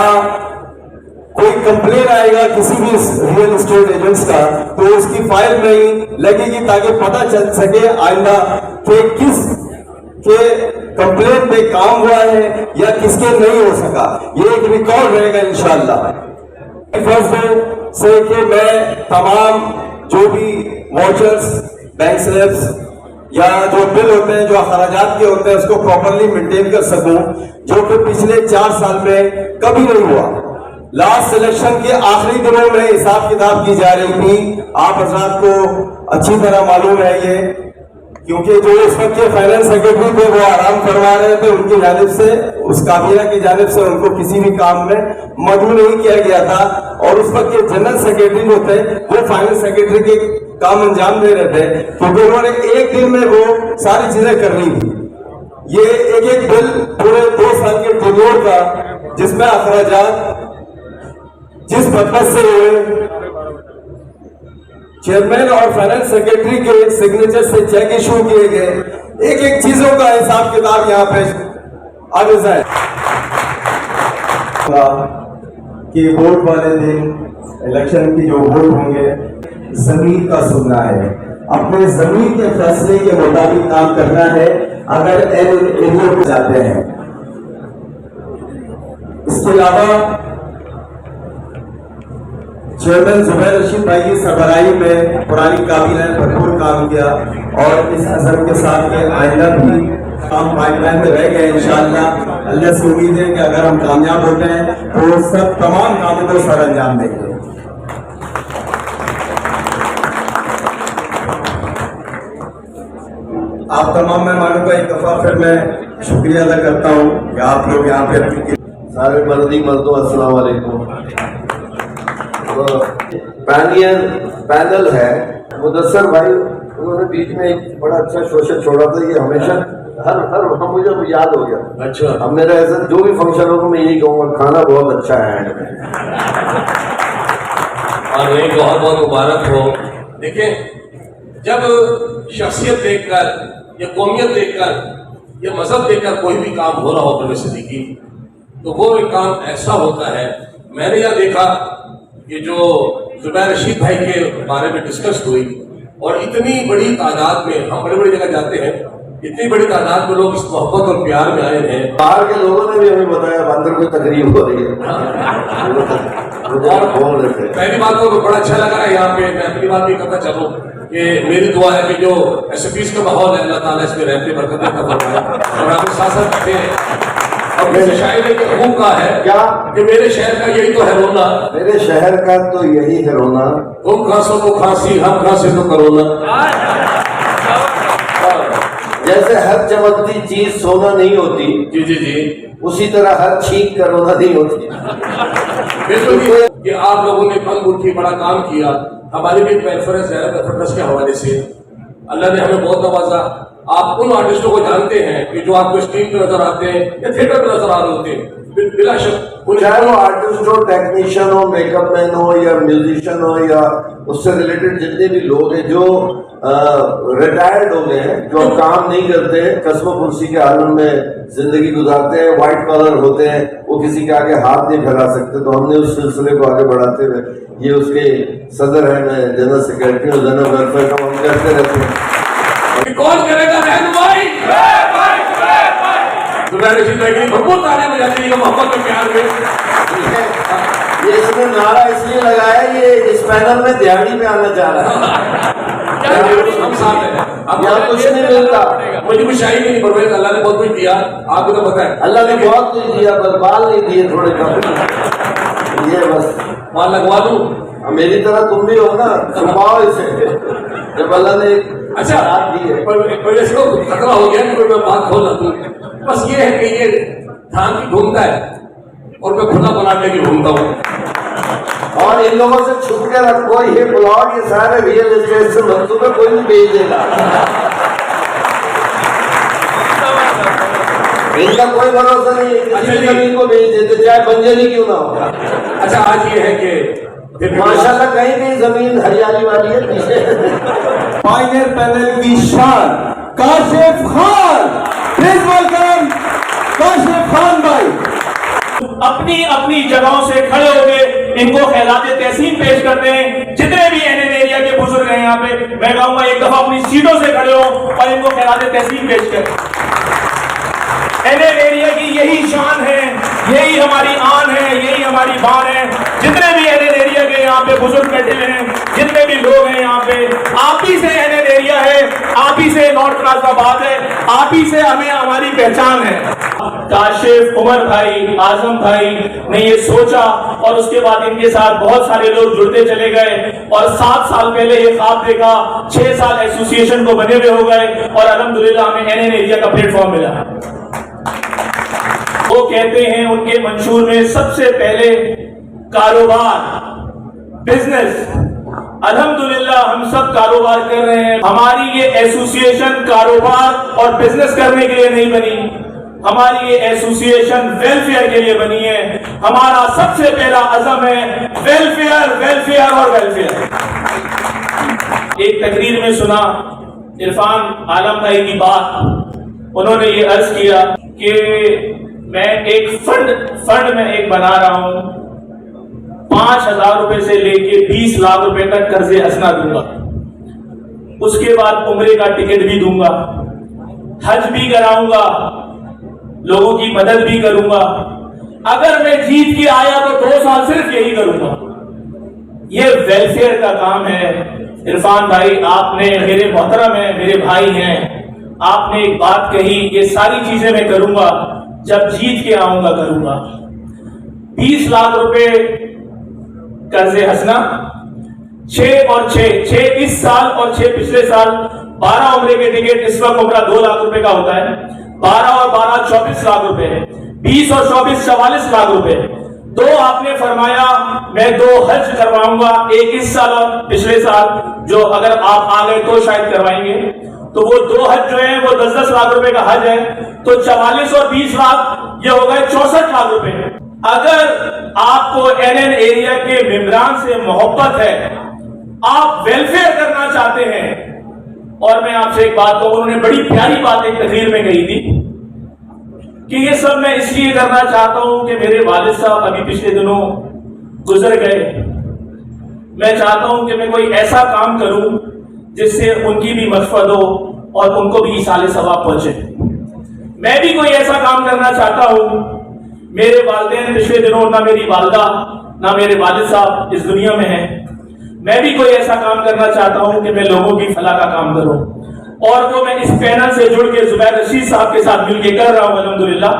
कोई कंप्लेन आएगा किसी भी रियल एस्टेट एजेंट्स का, तो उसकी फाइल में ही लगेगी ताकि पता चल सके आइंदा कि किस के कंप्लेन पे काम हुआ है या किसके नहीं हो सका। ये एक रिकॉर्ड रहेगा इंशाल्लाह। फर्स्ट डे से कि मैं तमाम जो भी वाउचर्स, बैंक स्लिप्स या जो बिल होते हैं, जो अखराजात के होते हैं, उसको प्रॉपरली मेंटेन कर सकूं, जो कि पिछले 4 साल में कभी नहीं हुआ। लास्ट इलेक्शन के आखिरी दिनों में हिसाब किताब की जा रही थी। आप हजरात को अच्छी तरह मालूम है ये, क्योंकि जो इस वक्त के फाइनेंस सेक्रेटरी थे वो आराम करवा रहे थे, उनकी जानिब से, उस काबीना की जानिब से उनको किसी भी काम में मदऊ नहीं किया गया था। और उस वक्त के जनरल सेक्रेटरी जो थे वो फाइनेंस सेक्रेटरी के काम अंजाम दे रहे थे, क्योंकि उन्होंने एक दिन में वो सारी चीजें करनी थी। ये एक बिल पूरे 2 साल के टेन्योर का, जिसमें अखराजात जिस पर्पज से चेयरमैन और फाइनेंस सेक्रेटरी के सिग्नेचर से चेक इशू किए गए, एक चीजों का हिसाब किताब यहाँ पे आगे जाए कि वोट वाले दिन इलेक्शन की जो वोट होंगे जमीन का सुनना है, अपने जमीन के फैसले के मुताबिक काम करना है। अगर एरिया पे जाते हैं, इसके अलावा चेयरमैन जुबैर रशीद भाई की सरबराही में पुरानी काबीना ने भरपूर काम किया और इस अज़म के साथ में आइंदा भी काम पाइपलाइन में रह गए। इंशाअल्लाह अल्लाह से उम्मीद है कि अगर हम कामयाब होते हैं तो सब तमाम कामों को सर अंजाम देंगे। आप तमाम मेहमानों का एक दफ़ा फिर मैं शुक्रिया अदा करता हूँ कि आप लोग यहाँ पे अपनी
सारे मर्दी मर्दों अस्सलाम वालेकुम। पैनल है मुदस्सर भाई, उन्होंने बीच में एक बड़ा अच्छा शोषण छोड़ा था, ये हमेशा हर मुझे याद हो गया। अच्छा, अब मेरा ऐसा जो भी फंक्शन होगा मैं यही कहूँगा, खाना बहुत अच्छा है एंड में।
और एक बहुत बहुत मुबारक हो। देखिए, जब शख्सियत देखकर या कौमियत देखकर या मजहब देखकर कोई भी काम हो रहा हो परवेज़ सिद्दीकी, तो वो एक काम ऐसा होता है। मैंने यह देखा कि जो जुबैर रशीद भाई के बारे में डिस्कस हुई और इतनी बड़ी तादाद में, हम बड़ी बड़ी जगह जाते हैं, इतनी बड़ी तादाद में लोग इस मोहब्बत और प्यार में आए हैं।
बाहर के लोगों ने भी हमें बताया अंदर कोई तकरीब हो रही है।
पहली बात तो बड़ा अच्छा लगा है यहाँ पे। मैं अपनी बात भी करना चाहूँ कि मेरी दुआ है कि जो SFPs का माहौल है अल्लाह ताला इसमें रहते बरकत अता फरमाए और आप साथ साथ करते हैं। और मेरे शायरी के हुक्म का है क्या कि मेरे शहर का यही तो है रोना,
मेरे शहर का तो यही है रोना,
तुम खांसो तो खांसी, हम खांसे तो करोना।
जैसे हर चमकती चीज सोना नहीं होती,
जी जी जी,
उसी तरह हर छींक का रोना नहीं होती।
बिल्कुल कि आप लोगों ने कल उठी बड़ा काम किया। हमारी भी वेलफेयर ज़ियारत के हवाले से अल्लाह ने हमें बहुत नवाजा। आप उन आर्टिस्टों को जानते हैं कि जो आपको स्क्रीन पे नजर आते हैं या थिएटर पे नजर आ रहे होते हैं, बिला शक
चाहे वो आर्टिस्ट हो, टेक्नीशियन हो, मेकअप मैन हो या म्यूजिशियन हो या उससे रिलेटेड जितने भी लोग हैं जो रिटायर्ड हो गए हैं, जो अब काम नहीं करते हैं, कस्बो कुर्सी के आलम में जिंदगी गुजारते हैं, व्हाइट कॉलर होते हैं, वो किसी के आगे हाथ नहीं फैला सकते। तो हमने उस सिलसिले को आगे बढ़ाते हुए, ये उसके सदर है, मैं जनरल सेक्रेटरी हूँ, जनरल वेलफेयर का हम करते रहते हैं।
कौन करेगा रहनुमाई? जुबैर रशीद भाई की भरपूर तालियां बजाते हैं मोहब्बत और प्यार में।
ये इसने नारा इसलिए लगाया, ये इस पैनल में दिहाड़ी में आना चाह रहा है।
हम साथ हैं, हम
यहाँ कुछ नहीं मिलता।
मुझे कुछ शाही नहीं, परवेज अल्लाह ने बहुत कुछ दिया, आपको तो पता है।
अल्लाह ने बहुत कुछ दिया, बस बाल नहीं दिए थोड़े कम। ये बस
बाल लगवा दूं,
मेरी तरह तुम भी हो ना, छुपाओ इसे। जब अल्लाह ने
अच्छा परवेज को खतरा हो गया कि कोई मैं बात खोल दूं। बस ये है कि ये धान की घूमता है और मैं खुला प्लाट लेके घूमता हूँ।
और इन लोगों से छुप के रखो, ये प्लॉट ये सारे रियल एस्टेट से मंसूबे कोई नहीं बेच देगा। इनका कोई भरोसा नहीं है, किसी भी जमीन को बेच देते चाहे बंजरी क्यों ना हो।
अच्छा, आज ये है कि
माशाल्लाह कहीं कहीं जमीन हरियाली वाली है पीछे।
पायनियर पैनल की शान काशिफ खान, प्लीज वेलकम काशिफ खान भाई।
अपनी अपनी जगहों से खड़े हो गए, इनको खैरात तहसीन पेश करते हैं। जितने भी एनएन एरिया के बुजुर्ग हैं यहाँ पे, मैं कहूँगा एक दफा अपनी सीटों से खड़े हो और इनको खैरात तहसीन पेश करें। एनएन एरिया की यही शान है, यही हमारी आन है, यही हमारी बान है। जितने भी एनएन एरिया के यहाँ पे बुजुर्ग बैठे हैं, जितने भी लोग हैं यहाँ पे, आप ही से एनएन एरिया है, आप ही से नॉर्थ नाज़िराबाद है, आप ही से हमें हमारी पहचान है। काशिफ, उमर भाई, आजम भाई ने ये सोचा और उसके बाद इनके साथ बहुत सारे लोग जुड़ते चले गए और 7 साल पहले ये ख्वाब देखा, 6 साल एसोसिएशन को बने हुए हो गए और अल्हम्दुलिल्लाह हमें एनएन एरिया का प्लेटफॉर्म मिला। वो कहते हैं उनके मंशूर में सबसे पहले कारोबार, बिजनेस। अल्हम्दुलिल्लाह हम सब कारोबार कर रहे हैं। हमारी ये एसोसिएशन कारोबार और बिजनेस करने के लिए नहीं बनी, हमारी ये एसोसिएशन वेलफेयर के लिए बनी है। हमारा सबसे पहला अज़म है वेलफेयर, वेलफेयर और वेलफेयर। एक तकरीर में सुना इरफान आलम भाई की बात, उन्होंने ये अर्ज किया कि मैं एक फंड में एक बना रहा हूं, 5,000 रुपए से लेके 20 लाख रुपए तक कर्जे हंसना दूंगा, उसके बाद उम्रे का टिकट भी दूंगा, हज भी कराऊंगा, लोगों की मदद भी करूंगा। अगर मैं जीत के आया तो 2 साल सिर्फ यही करूंगा। یہ ویلفیئر کا کام ہے. عرفان بھائی آپ نے میرے محترم ہیں, میرے بھائی ہیں, آپ نے ایک بات کہی, یہ ساری چیزیں میں کروں گا جب جیت کے آؤں گا کروں گا. 20 لاکھ روپے قرض ہنسنا, 6 اور 6 اس سال اور 6 پچھلے سال, 12 عمرے کے ٹکٹ, اس وقت عمرہ 2 لاکھ روپے کا ہوتا ہے, 12 اور 12 24 لاکھ روپے, 20 اور 24 44 لاکھ روپے. 2 آپ نے فرمایا میں 2 حج کرواؤں گا, ایک اس سال اور پچھلے سال, جو اگر آپ آ گئے تو شاید کروائیں گے. تو وہ 2 حج جو ہیں وہ 10-10 لاکھ روپے کا حج ہے, تو 44 اور 20 لاکھ یہ ہو گئے 64 لاکھ روپے. اگر آپ کو NN ایریا کے ممبران سے محبت ہے, آپ ویلفیئر کرنا چاہتے ہیں, اور میں آپ سے ایک بات کہوں, انہوں نے بڑی پیاری بات ایک تقریر میں کہی تھی کہ یہ سب میں اس لیے کرنا چاہتا ہوں کہ میرے والد صاحب ابھی پچھلے دنوں گزر گئے. میں چاہتا ہوں کہ میں کوئی ایسا کام کروں جس سے ان کی بھی مغفرت ہو اور ان کو بھی ایصال ثواب پہنچے. میں بھی کوئی ایسا کام کرنا چاہتا ہوں. میرے والدین پچھلے دنوں, نہ میری والدہ نہ میرے والد صاحب اس دنیا میں ہیں. میں بھی کوئی ایسا کام کرنا چاہتا ہوں کہ میں لوگوں کی فلاح کا کام کروں, اور وہ میں اس پینل سے جڑ کے زبیر رشید صاحب کے ساتھ مل کے کر رہا ہوں. الحمدللہ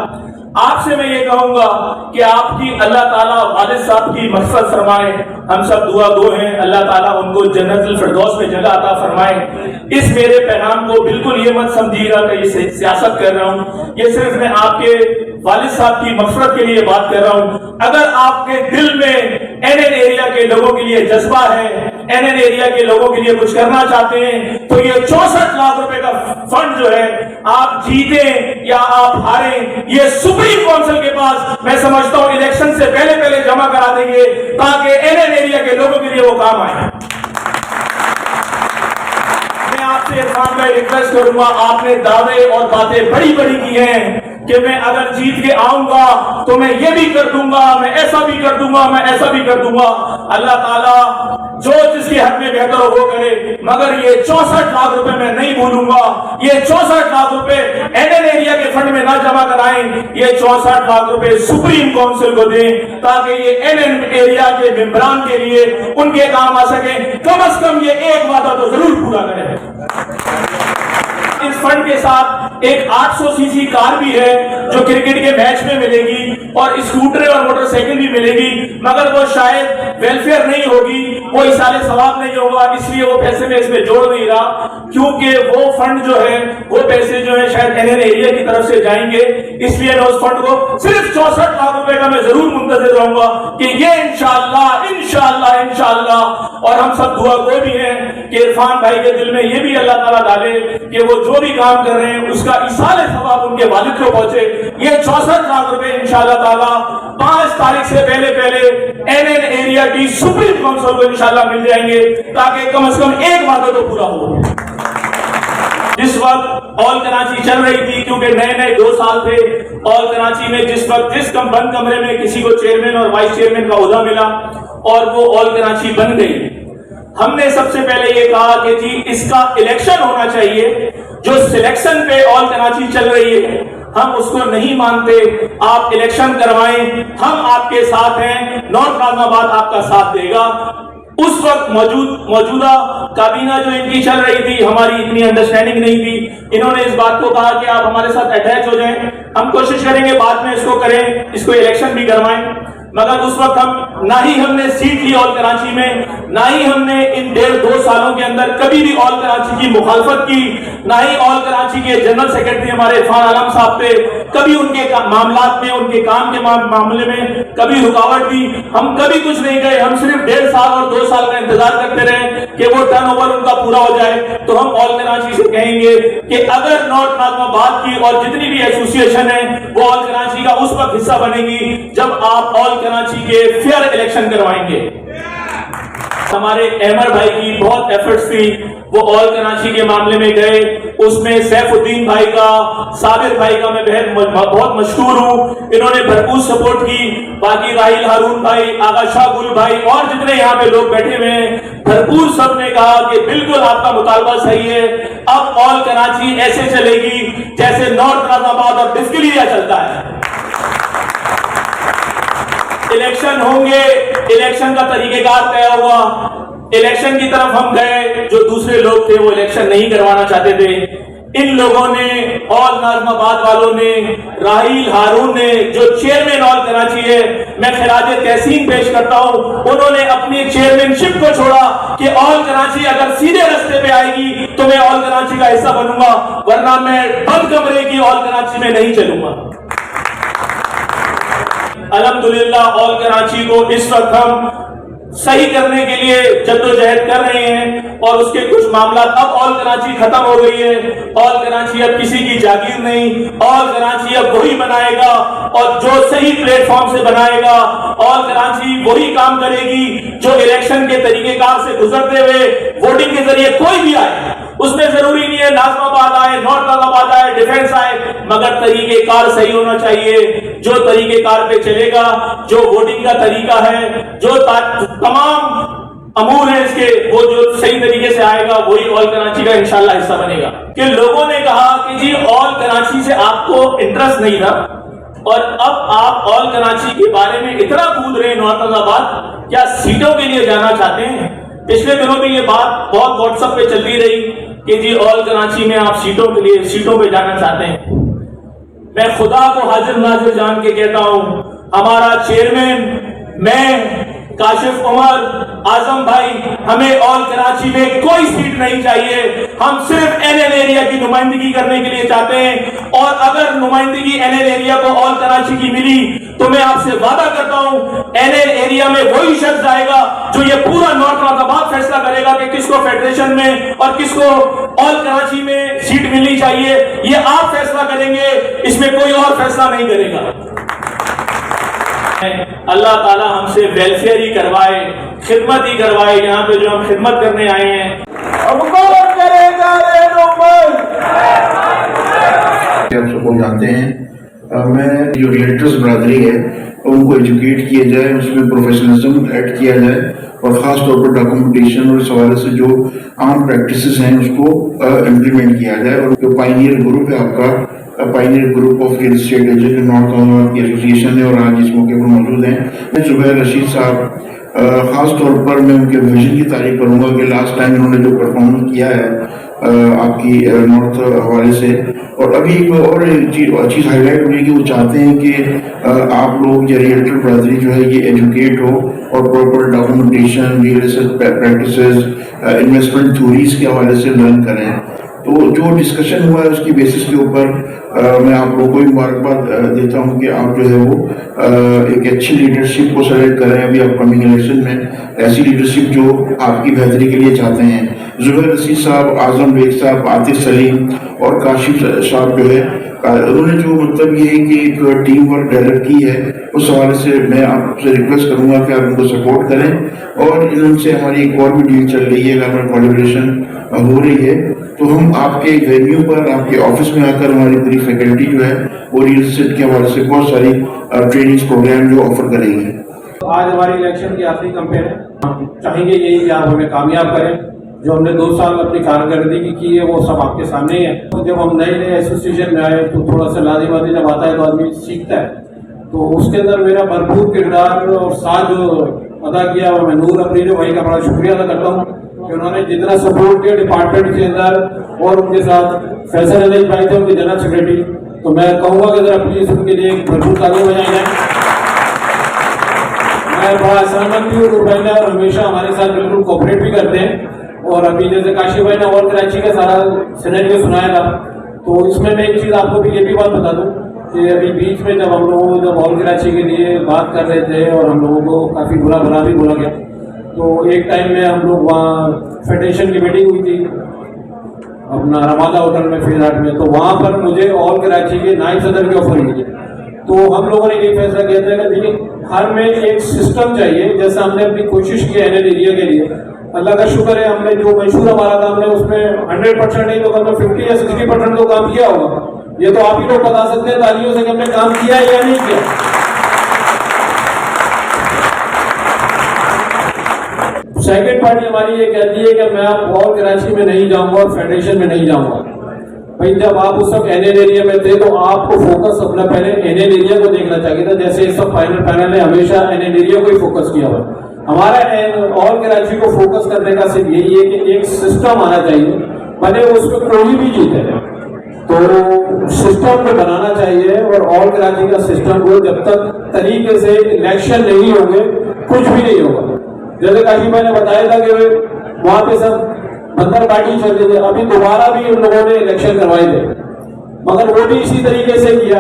آپ سے میں یہ کہوں گا کہ آپ کی اللہ تعالیٰ والد صاحب کی مغفرت فرمائے. ہم سب دعا گو ہیں, اللہ تعالیٰ ان کو جنت الفردوس میں جگہ عطا فرمائے. اس میرے پیغام کو بالکل یہ مت سمجھیے گا کہ یہ سیاست کر رہا ہوں, یہ صرف میں آپ کے والد صاحب کی مغفرت کے لیے بات کر رہا ہوں. اگر آپ کے دل میں NN ایریا کے لوگوں کے لیے جذبہ ہے, NN ایریا کے لوگوں کے لیے کچھ کرنا چاہتے ہیں, تو یہ 64 لاکھ روپے کا فنڈ جو ہے, آپ جیتیں یا آپ ہاریں, یہ سپریم کونسل کے پاس میں سمجھتا ہوں الیکشن سے پہلے جمع کرا دیں گے, تاکہ NN ایریا کے لوگوں کے لیے وہ کام آئے. میں آپ سے عرفان بھائی ریکویسٹ کروں گا, آپ نے دعوے اور باتیں بڑی کی ہیں کہ میں اگر جیت کے آؤں گا تو میں یہ بھی کر دوں گا, میں ایسا بھی کر دوں گا, میں ایسا بھی کر دوں گا. اللہ تعالیٰ جو جس کے حق میں بہتر ہو وہ کرے, مگر یہ 64 لاکھ روپے میں نہیں بھولوں گا. یہ 64 لاکھ روپے NN ایریا کے فنڈ میں نہ جمع کرائیں, یہ 64 لاکھ روپے سپریم کونسل کو دیں, تاکہ یہ NN ایریا کے ممبران کے لیے ان کے کام آ سکیں. کم از کم یہ ایک وعدہ تو ضرور پورا کریں. اس فنڈ کے ساتھ ایک 800 cc کار بھی ہے جو کرکٹ کے میچ میں ملے گی, اور اسکوٹر اور موٹر سائیکل بھی ملے گی, مگر وہ شاید ویلفیئر نہیں ہوگی, وہ ایصال ثواب نہیں ہوگا, اس لیے وہ پیسے میں اس میں جوڑ نہیں رہا, کیونکہ وہ فنڈ جو ہے, وہ پیسے جو ہے شاید NN ایریا کی طرف سے جائیں گے. اس لیے میں اس فنڈ کو صرف 64 لاکھ روپے کا میں ضرور منتظر رہوں گا کہ یہ انشاءاللہ, اور ہم سب دعا گو بھی ہیں کہ عرفان بھائی کے دل میں یہ بھی اللہ تعالیٰ ڈالے کہ وہ جو بھی کام کر رہے ہیں اس کا ایصال ثواب ان کے والد کو پہنچے. یہ 64 لاکھ روپے انشاءاللہ تعالیٰ 5 تاریخ سے پہلے NN ایریا کی سپریم کونسل کو انشاءاللہ مل جائیں گے, تاکہ کم از کم ایک وعدہ تو پورا ہو. جس وقت آل کراچی چل رہی تھی, کیونکہ نئے 2 سال تھے, آل کراچی میں جس وقت جس بند کمرے میں کسی کو چیئرمین اور وائس چیئرمین کا عہدہ ملا اور وہ آل کراچی بن گئی, ہم نے سب سے پہلے یہ کہا کہ جی اس کا الیکشن ہونا چاہیے. جو سلیکشن پہ آل کراچی چل رہی ہے ہم اس کو نہیں مانتے, آپ الیکشن کروائیں, ہم آپ کے ساتھ ہیں, نارتھ ناظم آباد آپ کا ساتھ دے گا. اس وقت موجودہ کابینہ جو ان کی چل رہی تھی, ہماری اتنی انڈرسٹینڈنگ نہیں تھی, انہوں نے اس بات کو کہا کہ آپ ہمارے ساتھ اٹیچ ہو جائیں, ہم کوشش کریں گے بعد میں اس کو کریں, اس کو الیکشن بھی کروائیں. مگر اس وقت نہ ہی ہم نے سیٹ لی آل کراچی میں, نہ ہی ہم نے ان 1.5-2 سالوں کے اندر کبھی بھی آل کراچی کی مخالفت کی, نہ ہی آل کراچی کے جنرل سیکرٹری ہمارے عرفان عالم صاحب پہ کبھی ان کے معاملات میں, ان کے کام کے معاملے میں کبھی رکاوٹ دی. ہم کبھی کچھ نہیں گئے, ہم صرف 1.5 سال اور 2 سال کا انتظار کرتے رہے کہ وہ ٹرن اوور ان کا پورا ہو جائے. تو ہم آل کراچی سے کہیں گے کہ اگر نارتھ ناظم آباد کی اور جتنی بھی ایسوسیشن ہے وہ آل کراچی کا اس وقت حصہ بنے گی جب آپ آل کراچی کے فیئر الیکشن کروائیں گے. ہمارے احمد بھائی کی بہت ایفرٹس تھی, وہ آل کراچی کے معاملے میں گئے, اس میں سیف الدین بھائی کا, صابر بھائی کا میں بہت مشکور ہوں, انہوں نے بھرپور سپورٹ کی. باقی راہیل ہارون بھائی, آغا شاہ گل بھائی اور جتنے یہاں پہ لوگ بیٹھے ہوئے ہیں, بھرپور سب نے کہا کہ بالکل آپ کا مطالبہ صحیح ہے, اب آل کراچی ایسے چلے گی جیسے نارتھ ناظم آباد اور ڈسکلیریا چلتا ہے. इलेक्शन होंगे, इलेक्शन का तरीकेकार तय हुआ, इलेक्शन की तरफ हम गए, जो दूसरे लोग थे वो इलेक्शन नहीं करवाना चाहते थे। इन लोगों ने, ऑल नाज़माबाद वालों ने, राहील हारून ने, जो चेयरमैन ऑल कराची है, मैं खिराज तहसीन पेश करता हूं, उन्होंने अपनी चेयरमैनशिप को छोड़ा कि ऑल कराची अगर सीधे रास्ते पे आएगी तो मैं ऑल कराची का हिस्सा बनूंगा, वरना मैं बंद कमरे की ऑल कराची में नहीं चलूंगा। अल्हम्दुलिल्लाह ऑल कराची को इस वक्त हम सही करने के लिए जद्दोजहद कर रहे हैं और उसके कुछ मामला अब ऑल कराची खत्म हो गई है। ऑल कराची अब किसी की जागीर नहीं, ऑल कराची अब वही बनाएगा और जो सही प्लेटफॉर्म से बनाएगा। ऑल कराची वही काम करेगी जो इलेक्शन के तरीकेकार से गुजरते हुए वोटिंग के जरिए कोई भी आए, उसमें जरूरी नहीं है नाज़माबाद आए, नॉर्थ नाज़माबाद आए, डिफेंस आए, मगर तरीकेकार सही होना चाहिए। जो तरीकेकार पे चलेगा, जो वोटिंग का तरीका है, जो तमाम अमूर है इसके, वो जो सही तरीके से आएगा वही ऑल कराची का इंशाल्लाह हिस्सा बनेगा। कि लोगों ने कहा कि जी ऑल कराची से आपको इंटरेस्ट नहीं था और अब आप ऑल कराची के बारे में इतना कूद रहे हैं नॉर्थ नाज़ाबाद, क्या सीटों के लिए जाना चाहते हैं? पिछले दिनों में ये बात बहुत व्हाट्सएप पे चलती रही कि जी ऑल कराची में आप सीटों के लिए सीटों पे जाना चाहते हैं। मैं खुदा को हाजिर नाजिर जान के कहता हूं, हमारा चेयरमैन, मैं, काशिफ उमर, आजम भाई, हमें ऑल कराची में कोई सीट नहीं चाहिए। हम सिर्फ एनएल एरिया की नुमाइंदगी करने के लिए चाहते हैं और अगर नुमाइंदगी एनएल एरिया को ऑल कराची की मिली तो मैं आपसे वादा करता हूं एनएल एरिया में वही शख्स आएगा जो ये पूरा नॉर्थ नाज़ाबाद फैसला करेगा कि किसको फेडरेशन में और किसको ऑल कराची में सीट मिलनी चाहिए। ये आप फैसला करेंगे, इसमें कोई और फैसला नहीं करेगा। अल्लाह ताला हमसे वेलफेयर ही करवाए, खिदमत ही करवाए। यहाँ पे जो हम खिदमत करने आए हैं,
अब कौन करेगा रे नौकर?
आप सबको जानते हैं, मैं जो रियल्टर्स बरादरी है उनको एजुकेट किया जाए, उसमें प्रोफेशनलिज्म ऐड किया जाए और ख़ास तौर पर डॉक्यूमेंटेशन और इस हवाले से जो आम प्रैक्टिसेस हैं उसको इम्प्लीमेंट किया जाए। और जो पाइनियर ग्रुप है आपका, pioneer group of real estate agent north Nazimabad की एसोसिएशन है और आज इस मौके पर मौजूद हैं। मैं जुबैर रशीद साहब, ख़ास तौर पर मैं उनके विजन की तारीफ करूँगा कि लास्ट टाइम उन्होंने जो परफॉर्मेंस किया है आपकी नॉर्थ हवाले से, और अभी एक और चीज़ हाईलाइट हुई कि वो चाहते हैं कि आप लोग या रियल्टर बरादरी जो है ये एजुकेट हो और proper documentation, real estate practices, investment theories के हवाले से लर्न करें। तो जो डिस्कशन हुआ है उसकी बेसिस के ऊपर मैं आप लोगों को भी मुबारकबाद देता हूं कि आप जो है वो एक अच्छी लीडरशिप को सेलेक्ट करें अभी अपकमिंग इलेक्शन में, ऐसी लीडरशिप जो आपकी बेहतरी के लिए चाहते हैं। जुबैर रशीद साहब, आजम बेग साहब, आतिफ सलीम और काशिफ साहब जो है उन्होंने जो मतलब ये कि एक टीम वर्क डेवलप की है, उस हवाले से मैं आपसे रिक्वेस्ट करूंगा कि आप उनको सपोर्ट करें। और इनसे हमारी एक और भी डील चल रही है, हमारी कोलैबोरेशन हो रही है, तो हम आपके वेन्यू पर, आपके ऑफिस में आकर हमारी पूरी फैकल्टी जो है वो रियल एस्टेट के हवाले से बहुत सारी ट्रेनिंग प्रोग्राम जो ऑफर करेंगे।
आज हमारी इलेक्शन की आखिरी कैंपेन है, हम चाहेंगे यही कि आप हमें कामयाब करें। जो हमने 2 साल अपनी कारकर्दगी की है वो सब आपके सामने ही है। तो जब हम नए नए एसोसिएशन में आए तो थोड़ा सा लाजिमाती जब आता है तो आदमी सीखता है, तो उसके अंदर मेरा भरपूर किरदार और साथ जो अदा किया वो मैं नूर अपनी भाई का बड़ा शुक्रिया अदा करता हूँ कि उन्होंने जितना सपोर्ट किया डिपार्टमेंट के अंदर और उनके साथ फैसल अली भाई थे उनके जनरल सेक्रेटरी, तो मैं कहूँगा कि जरा प्लीज उनके लिए भरपूर ताली बजाई जाए। मैं बड़ा सहमत भी हूँ भाई और हमेशा हमारे साथ बिल्कुल कोऑपरेट भी करते हैं। और अभी जैसे काशी भाई ने और कराची का सारा सिनेरियो सुनाया था, तो इसमें मैं एक चीज़ आपको भी ये भी बात बता दूं कि अभी बीच में जब हम लोग जब ऑल कराची के लिए बात कर रहे थे और हम लोगों को काफ़ी बुरा भला भी बोला गया, तो एक टाइम में हम लोग वहाँ फेडरेशन की मीटिंग हुई थी अपना रमादा होटल में फिर में, तो वहाँ पर मुझे ऑल कराची के नायब सदर की ऑफर मिली। तो हम लोगों ने ये फैसला किया था कि देखिए हर में एक सिस्टम चाहिए, जैसे हमने अपनी कोशिश की एनएल एरिया के लिए, अल्लाह का शुक्र है हमने जो मंशूर हमारा था हमने उसमें 100% नहीं तो कम 50 या 60% तो काम किया होगा। ये तो आप ही लोग बता सकते हैं तालियों से कि हमने काम किया है या नहीं किया। सेकेंड पार्टी हमारी ये कहती है कि मैं अब ऑल कराची में नहीं जाऊंगा और फेडरेशन में नहीं जाऊंगा। भाई जब आप उस वक्त एनएन एरिया में थे तो आपको फोकस अपना पहले एनएन एरिया को देखना चाहिए था, जैसे इस सब फाइनल पैनल ने हमेशा एनएन एरिया को ही फोकस किया हुआ। हमारा ऑल कराची को फोकस करने का सिर्फ यही है कि एक सिस्टम आना चाहिए, भले उसमें कोई भी जीते तो सिस्टम को बनाना चाहिए। और ऑल कराची का सिस्टम को जब तक तरीके से इलेक्शन नहीं होंगे कुछ भी नहीं होगा। जैसे काशी भाई ने बताया था कि वहाँ पे सब बंदर पार्टी चल रही थी, अभी दोबारा भी उन लोगों ने इलेक्शन करवाए थे, मगर वो भी इसी तरीके से किया।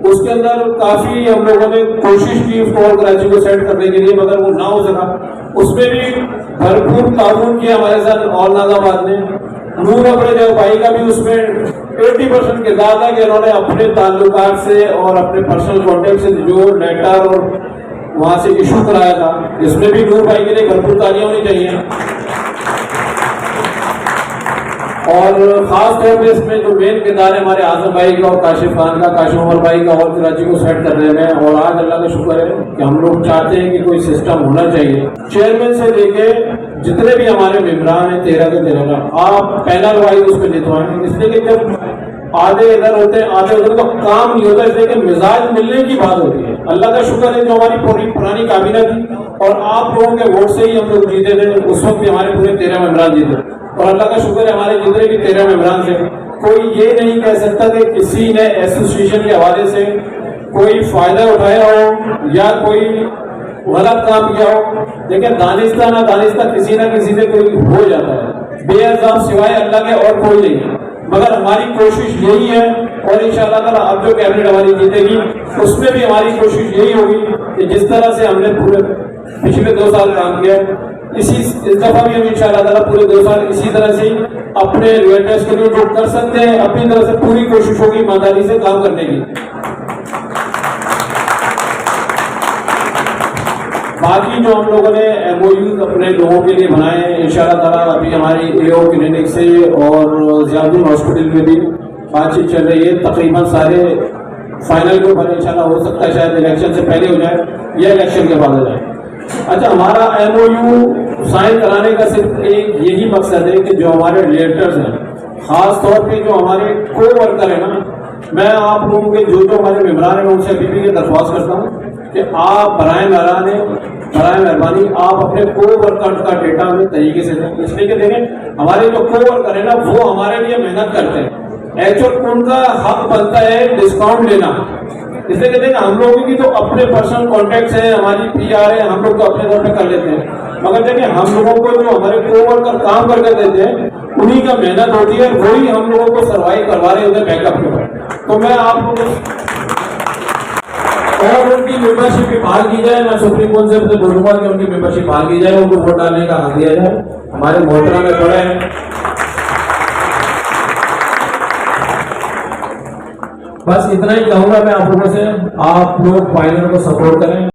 उसके अंदर काफी हम लोगों ने कोशिश की ऑल कराची को सेट करने के लिए, मगर वो ना हो सका। उसमें भी भरपूर ताउन किया हमारे साथ ऑल नाजाबाद ने। नूर अपने भाई का भी उसमें 80% किरदार था कि उन्होंने अपने ताल्लुकात से और अपने पर्सनल कॉन्टेक्ट से जो लेटर और वहां से इशू कराया था, इसमें भी नूर भाई के लिए भरपूर तालियां होनी चाहिए। और खास तौर पे इसमें जो मेन किरदार है हमारे आजम भाई का और काशिफ खान का, काशिफ उमर भाई का और कराची को सेट करने में। और आज अल्लाह का शुक्र है कि हम लोग चाहते हैं कि कोई सिस्टम होना चाहिए। चेयरमैन से लेके जितने भी हमारे मेम्बरान हैं 13 के 13 आप पैनल वाइज उस पर जितवाएं, इसलिए कि जब आधे इधर होते हैं आधे उधर तो काम नहीं होता, इसलिए कि मिजाज मिलने की बात होती है। अल्लाह का शुक्र है जो हमारी पूरी पुरानी काबीना थी और आप लोगों के वोट से ही हम लोग जीते थे, उस वक्त भी हमारे पूरे 13 मेम्बरान जीते। और अल्लाह का शुक्र है हमारे जितने भी 13 मेम्बरान थे, कोई ये नहीं कह सकता कि किसी ने एसोसिएशन के हवाले से कोई फायदा उठाया हो या कोई गलत काम किया हो। लेकिन दानिस्ता ना दानिस्ता किसी ना किसी से कोई हो जाता है, बेअज़ाब सिवाय अल्लाह के और कोई नहीं। मगर हमारी कोशिश यही है और इंशाअल्लाह ताला अब जो कैबिनेट हमारी जीतेगी उसमें भी हमारी कोशिश यही होगी कि जिस तरह से हमने पूरे पिछले 2 साल काम किया, इस दफा भी हम इंशाअल्लाह ताला पूरे 2 साल इसी तरह से अपने रिलेटर्स के लिए जो कर सकते हैं अपनी तरफ से पूरी कोशिश होगी ईमानदारी से काम करने की। बाकी जो हम लोगों ने MOUs अपने लोगों के लिए बनाए हैं इंशाअल्लाह ताला, अभी हमारी AO क्लिनिक से और ज़ियादुल हॉस्पिटल में भी बातचीत चल रही है। तकरीबन सारे फाइनल के ऊपर इंशाअल्लाह हो सकता है शायद इलेक्शन से पहले हो जाए या इलेक्शन के बाद हो जाए। अच्छा, हमारा MOU साइन कराने का सिर्फ एक यही मकसद है कि जो हमारे रिलेटर्स हैं, खास तौर पे जो हमारे को वर्कर है ना, मैं आप लोगों के जो हमारे मेम्बरान हैं उनसे अभी भी ये दरख्वास्त करता हूँ कि आप बराए मेहरबानी आप अपने को वर्कर का डेटा हमें तरीके से दें। इसलिए कि देखें हमारे जो को वर्कर है ना वो हमारे लिए मेहनत करते हैं, एक्चुअल उनका हक बनता है डिस्काउंट लेना। इसलिए कहते हैं हम लोगों की तो अपने पर्सनल कॉन्टेक्ट है, हमारी PR है, हम लोग तो अपने तौर पे कर लेते हैं। मगर देखिए हम लोगों को जो हमारे को वर्कर काम करके देते हैं उन्हीं का मेहनत होती है, वही हम लोगों को सर्वाइव करवा रहे होते हैं बैकअप के ऊपर। तो मैं आप लोगों और उनकी मेंबरशिप भी बहाल की जाए, मैं सुप्रीम कोर्ट से बोलूंगा कि उनकी मेंबरशिप बहाल की जाए, उनको वोट डालने का हक दिया जाए। हमारे मोहतरम में पड़े हैं। बस इतना ही कहूंगा मैं आप लोगों से, आप लोग फाइनल को सपोर्ट करें।